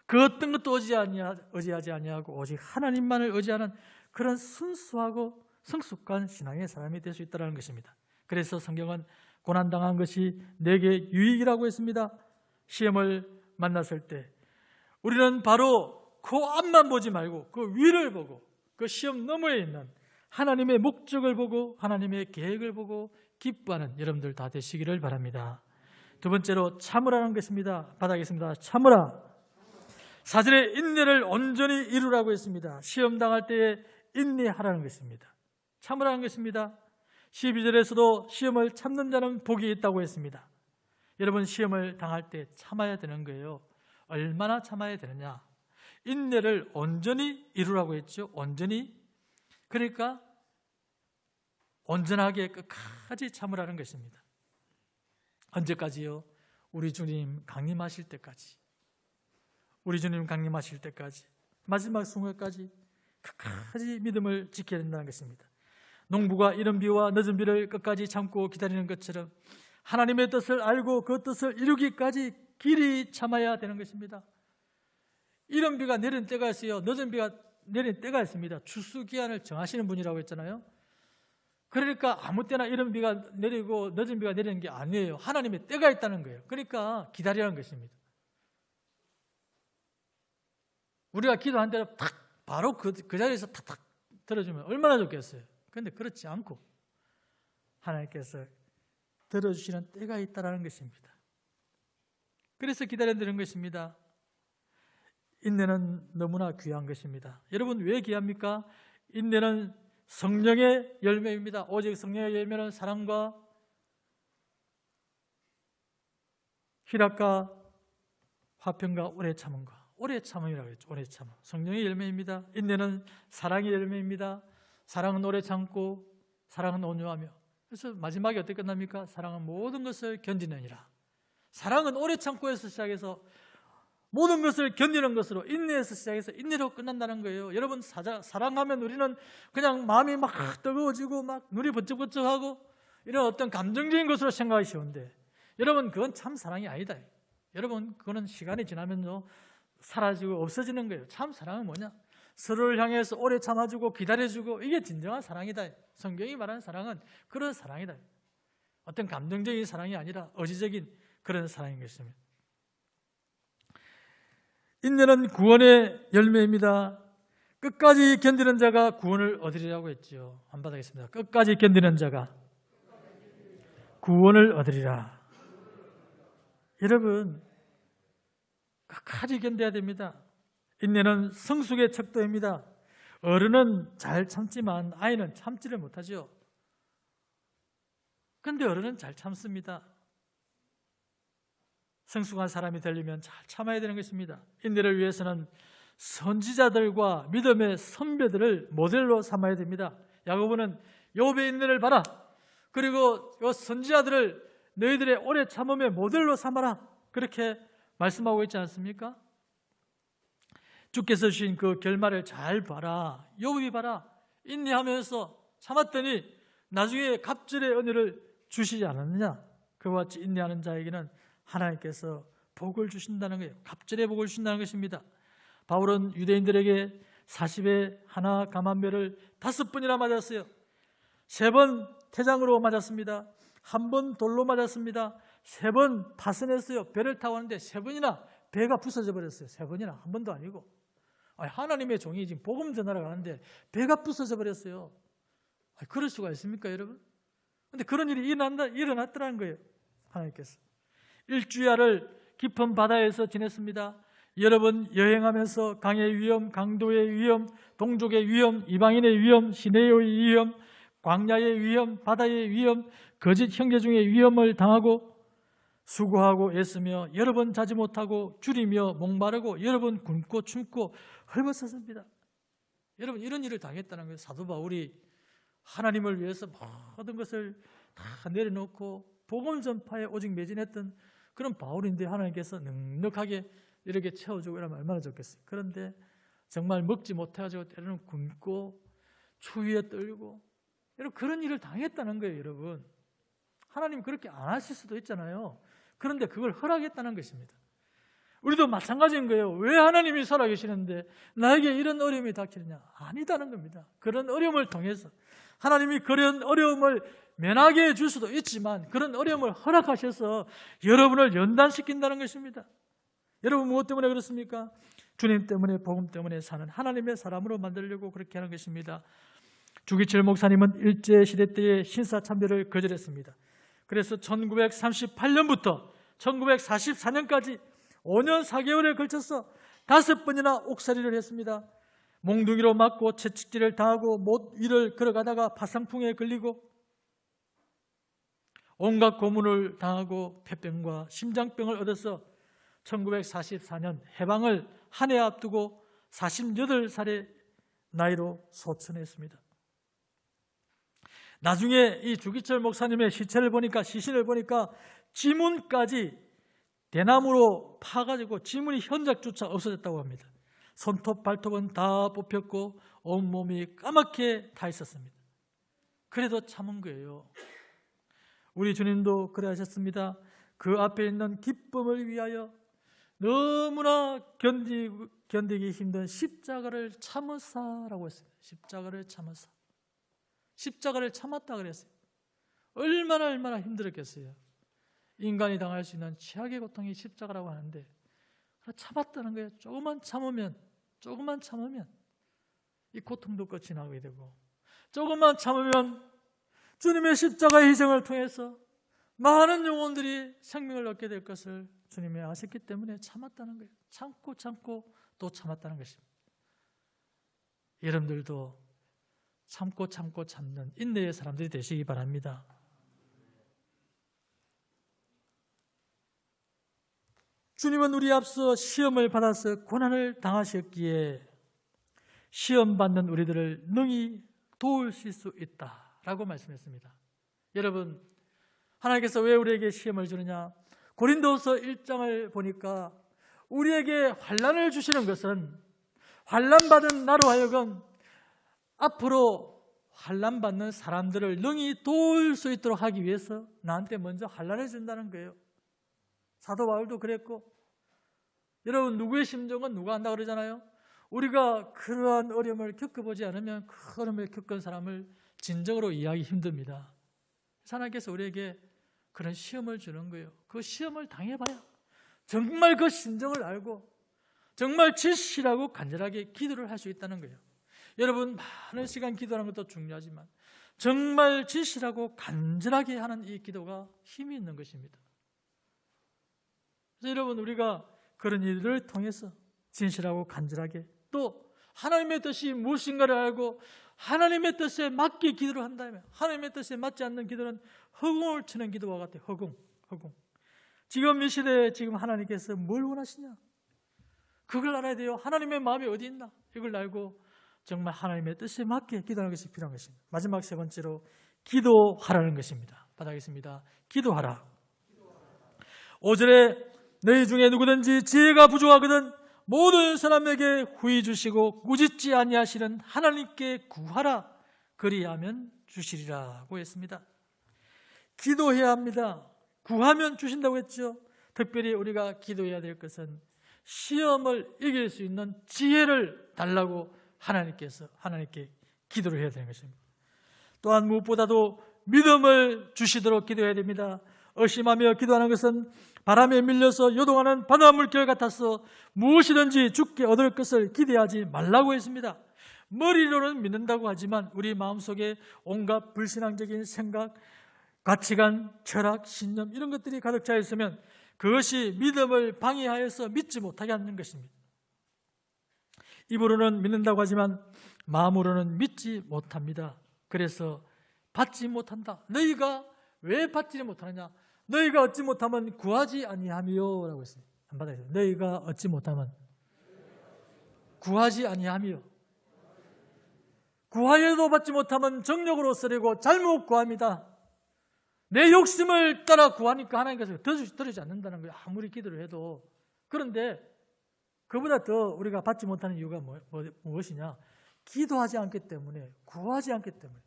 그 어떤 것도 의지하지 아니하고 오직 하나님만을 의지하는 그런 순수하고 성숙한 신앙의 사람이 될 수 있다는 것입니다. 그래서 성경은 고난당한 것이 내게 유익이라고 했습니다. 시험을 만났을 때 우리는 바로 그 앞만 보지 말고 그 위를 보고 그 시험 너머에 있는 하나님의 목적을 보고 하나님의 계획을 보고 기뻐하는 여러분들 다 되시기를 바랍니다. 두 번째로 참으라는 것입니다. 받아겠습니다. 참으라. 사절에 인내를 온전히 이루라고 했습니다. 시험 당할 때에 인내하라는 것입니다. 참으라는 것입니다. 12절에서도 시험을 참는 자는 복이 있다고 했습니다. 여러분, 시험을 당할 때 참아야 되는 거예요. 얼마나 참아야 되느냐? 인내를 온전히 이루라고 했죠. 온전히. 그러니까 온전하게 끝까지 참으라는 것입니다. 언제까지요? 우리 주님 강림하실 때까지. 우리 주님 강림하실 때까지, 마지막 순간까지 끝까지 믿음을 지켜야 된다는 것입니다. 농부가 이른 비와 늦은 비를 끝까지 참고 기다리는 것처럼 하나님의 뜻을 알고 그 뜻을 이루기까지 길이 참아야 되는 것입니다. 이른 비가 내리는 때가 있어요. 늦은 비가 내리는 때가 있습니다. 추수기한을 정하시는 분이라고 했잖아요. 그러니까 아무 때나 이른 비가 내리고 늦은 비가 내리는 게 아니에요. 하나님의 때가 있다는 거예요. 그러니까 기다리라는 것입니다. 우리가 기도한 대로 탁 바로 그 자리에서 탁탁 들어주면 얼마나 좋겠어요. 그런데 그렇지 않고 하나님께서 들어주시는 때가 있다는 것입니다. 그래서 기다려야 되는 것입니다. 인내는 너무나 귀한 것입니다. 여러분, 왜 귀합니까? 인내는 성령의 열매입니다. 오직 성령의 열매는 사랑과 희락과 화평과 오래 참음과 오래 참음이라고 했죠. 오래 참음. 성령의 열매입니다. 인내는 사랑의 열매입니다. 사랑은 오래 참고 사랑은 온유하며. 그래서 마지막에 어떻게 끝납니까? 사랑은 모든 것을 견디느니라. 사랑은 오래 참고에서 시작해서 모든 것을 견디는 것으로, 인내에서 시작해서 인내로 끝난다는 거예요. 여러분, 사랑하면 우리는 그냥 마음이 막 뜨거워지고 막 눈이 번쩍번쩍하고 이런 어떤 감정적인 것으로 생각하기 쉬운데, 여러분, 그건 참 사랑이 아니다. 여러분, 그거는 시간이 지나면요 사라지고 없어지는 거예요. 참 사랑은 뭐냐? 서로를 향해서 오래 참아주고 기다려주고, 이게 진정한 사랑이다. 성경이 말하는 사랑은 그런 사랑이다. 어떤 감정적인 사랑이 아니라 의지적인 그런 사랑인 것입니다. 인내는 구원의 열매입니다. 끝까지 견디는 자가 구원을 얻으리라고 했죠. 안 받아겠습니다. 끝까지 견디는 자가 구원을 얻으리라. 여러분, 끝까지 견뎌야 됩니다. 인내는 성숙의 척도입니다. 어른은 잘 참지만 아이는 참지를 못하죠. 그런데 어른은 잘 참습니다. 성숙한 사람이 되려면 잘 참아야 되는 것입니다. 인내를 위해서는 선지자들과 믿음의 선배들을 모델로 삼아야 됩니다. 야고보는 욥의 인내를 봐라. 그리고 이 선지자들을 너희들의 오래 참음의 모델로 삼아라. 그렇게 말씀하고 있지 않습니까? 주께서 주신 그 결말을 잘 봐라. 욥이 봐라. 인내하면서 참았더니 나중에 갑절의 은혜를 주시지 않았느냐? 그와 같이 인내하는 자에게는 하나님께서 복을 주신다는 거예요. 갑절의 복을 주신다는 것입니다. 바울은 유대인들에게 40에 하나 감한배를 5번이나 맞았어요. 3번 태장으로 맞았습니다. 1번 돌로 맞았습니다. 3번 파선했어요. 배를 타고 왔는데 3번이나 배가 부서져 버렸어요. 3번이나, 한 번도 아니고. 하나님의 종이 지금 복음 전하러 가는데 배가 부서져 버렸어요. 그럴 수가 있습니까, 여러분? 근데 그런 일이 일어났더라는 거예요. 하나님께서. 일주야를 깊은 바다에서 지냈습니다. 여러 번 여행하면서 강의 위험, 강도의 위험, 동족의 위험, 이방인의 위험, 시내의 위험, 광야의 위험, 바다의 위험, 거짓 형제 중의 위험을 당하고 수고하고 애쓰며 여러 번 자지 못하고 줄이며 목마르고 여러 번 굶고 춤고 헐벗었습니다. 여러분, 이런 일을 당했다는 거예요. 사도 바울이 하나님을 위해서 모든 것을 다 내려놓고 복음 전파에 오직 매진했던 그런 바울인데 하나님께서 넉넉하게 이렇게 채워주고 이러면 얼마나 좋겠어요. 그런데 정말 먹지 못해가지고 때로는 굶고 추위에 떨고 여러분, 그런 일을 당했다는 거예요. 여러분, 하나님 그렇게 안 하실 수도 있잖아요. 그런데 그걸 허락했다는 것입니다. 우리도 마찬가지인 거예요. 왜 하나님이 살아계시는데 나에게 이런 어려움이 닥치느냐? 아니다는 겁니다. 그런 어려움을 통해서 하나님이 그런 어려움을 면하게 해줄 수도 있지만 그런 어려움을 허락하셔서 여러분을 연단시킨다는 것입니다. 여러분, 무엇 때문에 그렇습니까? 주님 때문에, 복음 때문에 사는 하나님의 사람으로 만들려고 그렇게 하는 것입니다. 주기철 목사님은 일제시대 때의 신사참배를 거절했습니다. 그래서 1938년부터 1944년까지 5년 4개월에 걸쳐서 5번이나 옥살이를 했습니다. 몽둥이로 맞고 채찍질을 당하고 못 위를 걸어가다가 파상풍에 걸리고 온갖 고문을 당하고 폐병과 심장병을 얻어서 1944년 해방을 한 해 앞두고 48살의 나이로 소천했습니다. 나중에 이 주기철 목사님의 시신을 보니까 지문까지 대나무로 파가지고 지문이 현작조차 없어졌다고 합니다. 손톱, 발톱은 다 뽑혔고 온몸이 까맣게 타 있었습니다. 그래도 참은 거예요. 우리 주님도 그래 하셨습니다. 그 앞에 있는 기쁨을 위하여 너무나 견디기 힘든 십자가를 참으사라고 했어요. 십자가를 참으사. 십자가를 참았다 그랬어요. 얼마나 힘들었겠어요. 인간이 당할 수 있는 최악의 고통이 십자가라고 하는데 참았다는 거예요. 조금만 참으면 이 고통도 끝이 나게 되고, 조금만 참으면 주님의 십자가의 희생을 통해서 많은 영혼들이 생명을 얻게 될 것을 주님이 아셨기 때문에 참았다는 거예요. 참고 또 참았다는 것입니다. 여러분들도 참고 참는 인내의 사람들이 되시기 바랍니다. 주님은 우리 앞서 시험을 받아서 고난을 당하셨기에 시험 받는 우리들을 능히 도우실 수 있다라고 말씀했습니다. 여러분, 하나님께서 왜 우리에게 시험을 주느냐? 고린도서 1장을 보니까 우리에게 환난을 주시는 것은 환난받은 나로 하여금 앞으로 환난받는 사람들을 능히 도울 수 있도록 하기 위해서 나한테 먼저 환난을 준다는 거예요. 사도 바울도 그랬고, 여러분, 누구의 심정은 누가 안다 그러잖아요. 우리가 그러한 어려움을 겪어보지 않으면 그 어려움을 겪은 사람을 진정으로 이해하기 힘듭니다. 하나님께서 우리에게 그런 시험을 주는 거예요. 그 시험을 당해봐야 정말 그 심정을 알고 정말 진실하고 간절하게 기도를 할 수 있다는 거예요. 여러분, 많은 시간 기도하는 것도 중요하지만 정말 진실하고 간절하게 하는 이 기도가 힘이 있는 것입니다. 그래서 여러분, 우리가 그런 일들을 통해서 진실하고 간절하게 또 하나님의 뜻이 무엇인가를 알고 하나님의 뜻에 맞게 기도를 한다면, 하나님의 뜻에 맞지 않는 기도는 허공을 치는 기도와 같아요. 허공. 지금 이 시대에 지금 하나님께서 뭘 원하시냐? 그걸 알아야 돼요. 하나님의 마음이 어디 있나? 이걸 알고 정말 하나님의 뜻에 맞게 기도하는 것이 필요한 것입니다. 마지막 세 번째로 기도하라는 것입니다. 받아겠습니다. 기도하라. 5절에 너희 중에 누구든지 지혜가 부족하거든 모든 사람에게 후히 주시고 꾸짖지 아니하시는 하나님께 구하라 그리하면 주시리라고 했습니다. 기도해야 합니다. 구하면 주신다고 했죠. 특별히 우리가 기도해야 될 것은 시험을 이길 수 있는 지혜를 달라고 하나님께 기도를 해야 되는 것입니다. 또한 무엇보다도 믿음을 주시도록 기도해야 됩니다. 의심하며 기도하는 것은 바람에 밀려서 요동하는 바닷물결 같아서 무엇이든지 죽게 얻을 것을 기대하지 말라고 했습니다. 머리로는 믿는다고 하지만 우리 마음속에 온갖 불신앙적인 생각, 가치관, 철학, 신념 이런 것들이 가득 차 있으면 그것이 믿음을 방해하여서 믿지 못하게 하는 것입니다. 입으로는 믿는다고 하지만 마음으로는 믿지 못합니다. 그래서 받지 못한다. 너희가 왜 받지 못하느냐? 너희가 얻지 못하면 구하지 아니하며 라고 했어요. 안 받아요. 너희가 얻지 못하면 구하지 아니하며, 구하여도 받지 못하면 정욕으로 쓰려고 잘못 구합니다. 내 욕심을 따라 구하니까 하나님께서 들어주지 않는다는 거예요. 아무리 기도를 해도. 그런데 그보다 더 우리가 받지 못하는 이유가 무엇이냐? 기도하지 않기 때문에, 구하지 않기 때문에.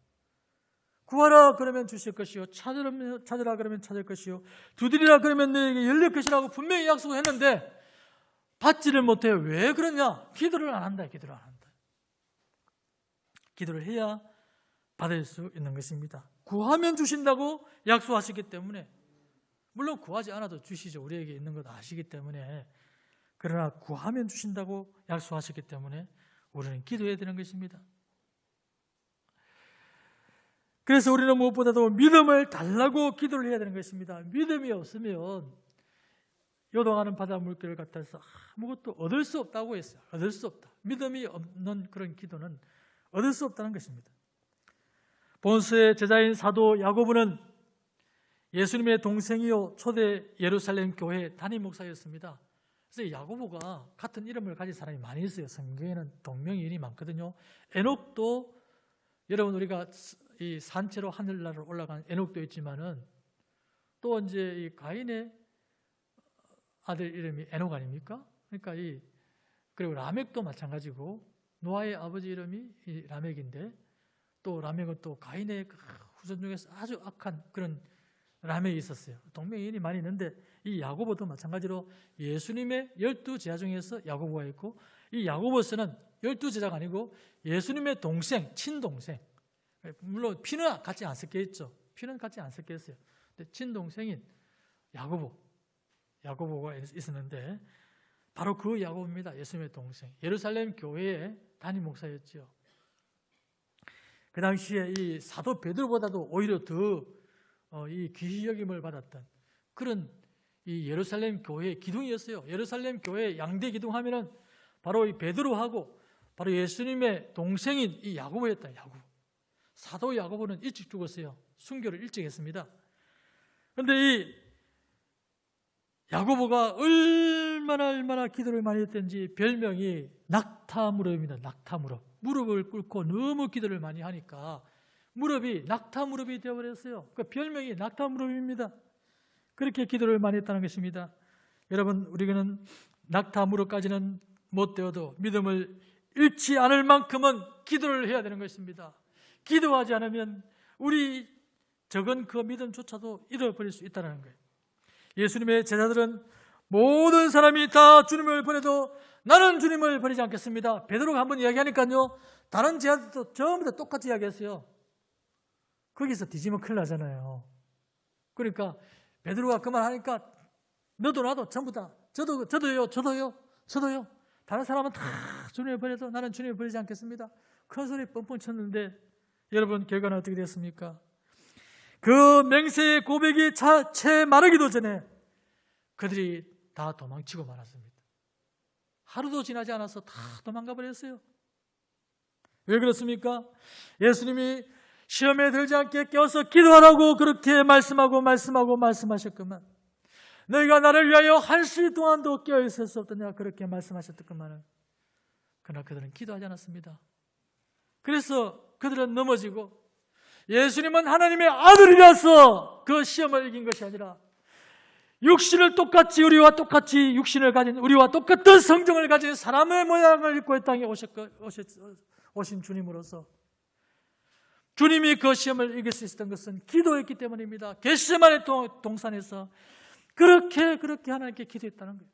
구하라 그러면 주실 것이요, 찾으라 그러면 찾을 것이요, 두드리라 그러면 너에게 열릴 것이라고 분명히 약속을 했는데 받지를 못해요. 왜 그러냐? 기도를 안 한다. 기도를 안 한다. 기도를 해야 받을 수 있는 것입니다. 구하면 주신다고 약속하시기 때문에, 물론 구하지 않아도 주시죠. 우리에게 있는 것 아시기 때문에. 그러나 구하면 주신다고 약속하셨기 때문에 우리는 기도해야 되는 것입니다. 그래서 우리는 무엇보다도 믿음을 달라고 기도를 해야 되는 것입니다. 믿음이 없으면 요동하는 바다 물결 같아서 아무것도 얻을 수 없다고 했어요. 얻을 수 없다. 믿음이 없는 그런 기도는 얻을 수 없다는 것입니다. 본스의 제자인 사도 야고보는 예수님의 동생이요 초대 예루살렘 교회 담임 목사였습니다. 그래서 야고보가 같은 이름을 가진 사람이 많이 있어요. 성경에는 동명이인이 많거든요. 에녹도, 여러분 우리가 이 산채로 하늘나라로 올라간 에녹도 있지만은 또 이제 이 가인의 아들 이름이 에녹 아닙니까? 그러니까 그리고 라멕도 마찬가지고, 노아의 아버지 이름이 이 라멕인데, 또 라멕은 또 가인의 후손 중에서 아주 악한 그런 라멕이 있었어요. 동명이인이 많이 있는데 이 야고보도 마찬가지로 예수님의 12제자 중에서 야고보가 있고, 이 야고보스는 12제자가 아니고 예수님의 동생, 친동생. 물론 피는 같이 안 섞여 있죠. 피는 같이 안 섞여 있어요. 근데 친동생인 야고보가 있었는데 바로 그 야고보입니다. 예수님의 동생. 예루살렘 교회의 담임 목사였죠. 그 당시에 이 사도 베드로보다도 오히려 더 이 귀히 여김을 받았던 그런 이 예루살렘 교회의 기둥이었어요. 예루살렘 교회 양대 기둥하면은 바로 이 베드로하고 바로 예수님의 동생인 이 야고보였다. 야고보. 사도 야고보는 일찍 죽었어요. 순교를 일찍 했습니다. 그런데 이 야고보가 얼마나 기도를 많이 했던지 별명이 낙타무릎입니다. 낙타무릎. 무릎을 꿇고 너무 기도를 많이 하니까 무릎이 낙타무릎이 되어버렸어요. 그 별명이 낙타무릎입니다. 그렇게 기도를 많이 했다는 것입니다. 여러분, 우리는 낙타무릎까지는 못 되어도 믿음을 잃지 않을 만큼은 기도를 해야 되는 것입니다. 기도하지 않으면 우리 적은 그 믿음조차도 잃어버릴 수 있다는 거예요. 예수님의 제자들은 모든 사람이 다 주님을 버려도 나는 주님을 버리지 않겠습니다. 베드로가 한번 이야기하니까요, 다른 제자들도 전부 다 똑같이 이야기했어요. 거기서 뒤지면 큰일 나잖아요. 그러니까 베드로가 그 말 하니까 너도 나도 전부 다 저도요. 다른 사람은 다 주님을 버려도 나는 주님을 버리지 않겠습니다. 큰 소리 뻥뻥 쳤는데 여러분 결과는 어떻게 됐습니까? 그 맹세의 고백이 채 마르기도 전에 그들이 다 도망치고 말았습니다. 하루도 지나지 않아서 다 도망가 버렸어요. 왜 그렇습니까? 예수님이 시험에 들지 않게 깨워서 기도하라고 그렇게 말씀하셨구만. 너희가 나를 위하여 한시 동안도 깨어 있을 수 없더냐 그렇게 말씀하셨더구만은. 그러나 그들은 기도하지 않았습니다. 그래서 그들은 넘어지고, 예수님은 하나님의 아들이라서 그 시험을 이긴 것이 아니라 육신을 똑같이 우리와 똑같이 육신을 가진 우리와 똑같은 성정을 가진 사람의 모양을 입고 이 땅에 오신 주님으로서 주님이 그 시험을 이길 수 있었던 것은 기도했기 때문입니다. 겟세마네 동산에서 그렇게 하나님께 기도했다는 거예요.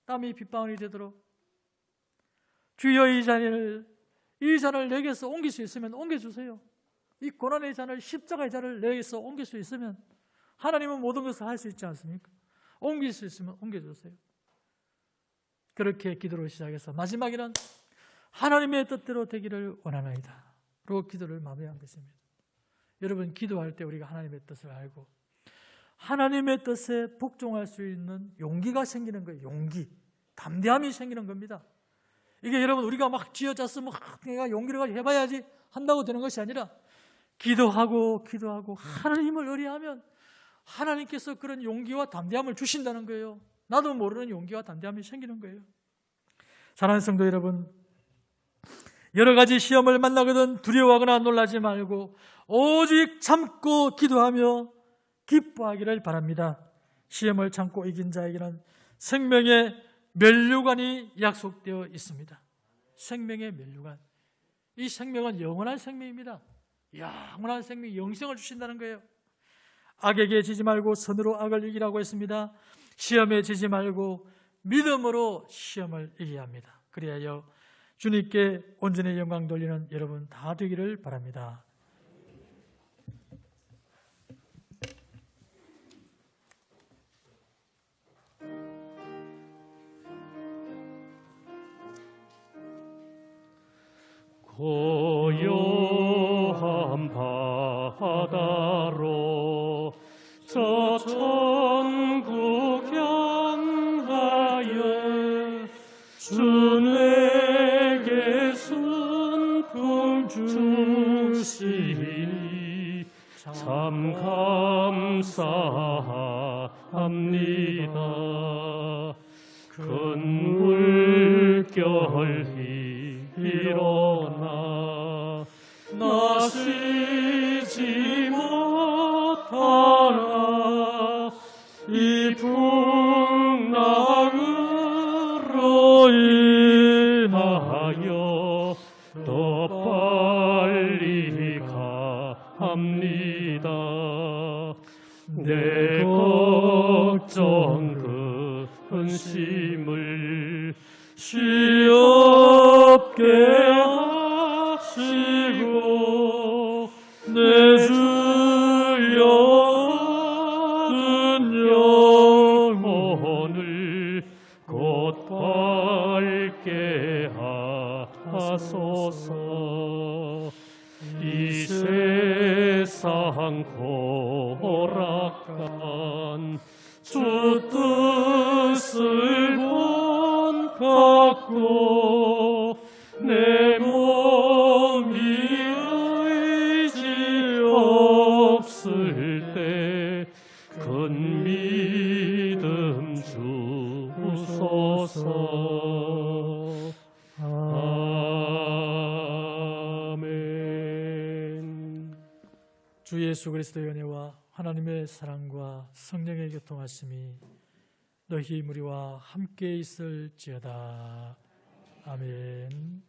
땀이 빗방울이 되도록 주여 이 잔을 내게서 옮길 수 있으면 옮겨주세요. 이 고난의 잔을, 십자가의 잔을 내게서 옮길 수 있으면 하나님은 모든 것을 할 수 있지 않습니까? 옮길 수 있으면 옮겨주세요. 그렇게 기도를 시작해서 마지막에는 하나님의 뜻대로 되기를 원하나이다 로 기도를 마무리한 것입니다. 여러분, 기도할 때 우리가 하나님의 뜻을 알고 하나님의 뜻에 복종할 수 있는 용기가 생기는 거예요. 용기, 담대함이 생기는 겁니다. 이게 여러분 우리가 막 쥐어짜서 내가 용기를 가지고 해봐야지 한다고 되는 것이 아니라 기도하고 하나님을 의뢰하면 하나님께서 그런 용기와 담대함을 주신다는 거예요. 나도 모르는 용기와 담대함이 생기는 거예요. 사랑하는 성도 여러분, 여러 가지 시험을 만나거든 두려워하거나 놀라지 말고 오직 참고 기도하며 기뻐하기를 바랍니다. 시험을 참고 이긴 자에게는 생명의 면류관이 약속되어 있습니다. 생명의 면류관. 이 생명은 영원한 생명입니다. 영원한 생명, 영생을 주신다는 거예요. 악에게 지지 말고 선으로 악을 이기라고 했습니다. 시험에 지지 말고 믿음으로 시험을 이겨야 합니다. 그리하여 주님께 온전히 영광 돌리는 여러분 다 되기를 바랍니다. 고요한 바다로 저 천국 향하여 주 내게 순풍 주시니 참 감사합니다. 큰 물결이 일어나 나 쉬지 못하라. 이 풍랑으로 인하여 더 빨리 갑니다. 내 걱정 그 근심을 쉬없게 하시고 내 주여 영혼을 곧 밝게 하소서. 이 세상 고락한 주 뜻을 본받고 내 몸이 의지 없을 때 큰 믿음 주소서. 아멘. 주 예수 그리스도의 은혜와 하나님의 사랑과 성령의 교통하심이 너희 무리와 함께 있을지어다. 아멘.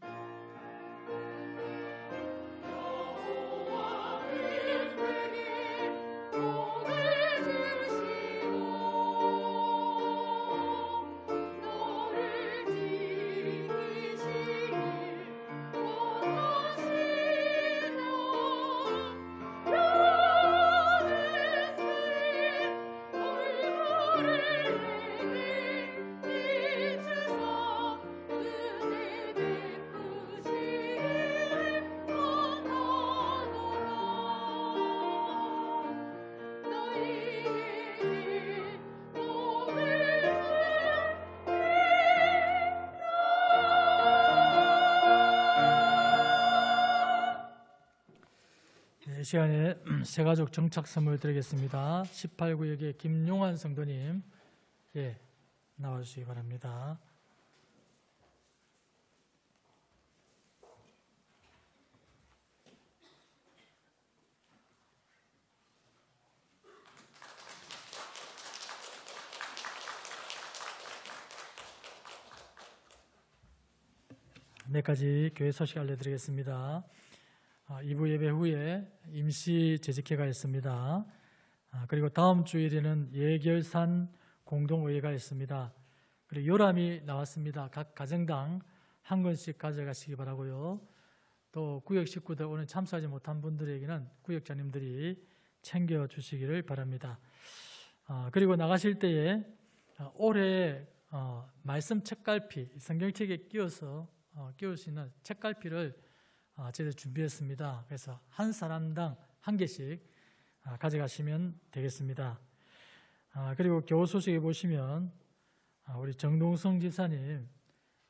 이 시간에 새가족 정착 선물 드리겠습니다. 18구역의 김용환 성도님 나와주시기 바랍니다. 네 가지 교회 소식 알려드리겠습니다. 2부 예배 후에 임시 재직회가 있습니다. 그리고 다음 주일에는 예결산 공동회의가 있습니다. 그리고 요람이 나왔습니다. 각 가정당 한 권씩 가져가시기 바라고요. 또 구역 식구들 오늘 참석하지 못한 분들에게는 구역장님들이 챙겨주시기를 바랍니다. 그리고 나가실 때에 올해 말씀 책갈피, 성경책에 끼울 수 있는 책갈피를 저희들 준비했습니다. 그래서 한 사람당 한 개씩 가져가시면 되겠습니다. 그리고 교우 소식에 보시면 우리 정동성 집사님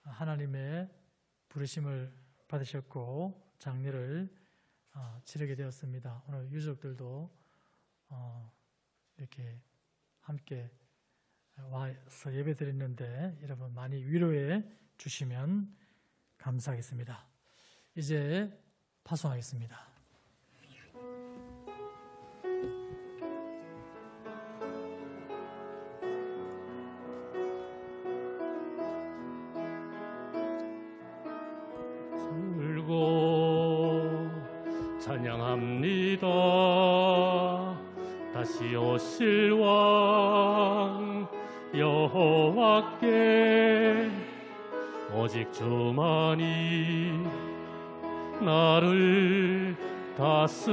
하나님의 부르심을 받으셨고 장례를 치르게 되었습니다. 오늘 유족들도 이렇게 함께 와서 예배 드렸는데 여러분 많이 위로해 주시면 감사하겠습니다. 이제 파송하겠습니다. 울고 찬양합니다. 다시 오실 왕 여호와께 오직 주만이 나를 다스리네.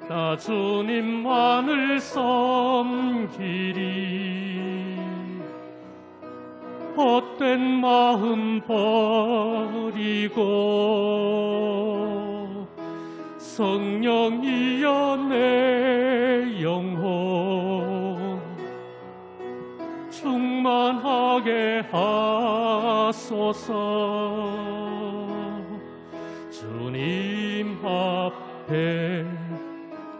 나 주님만을 섬기리. 헛된 마음 버리고 성령이여 내 영혼 충만하게 하소서. 주님 앞에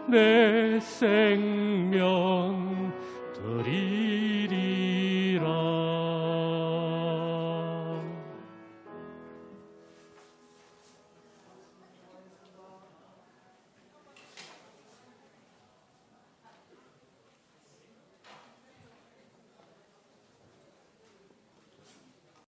내 생명 드리리라.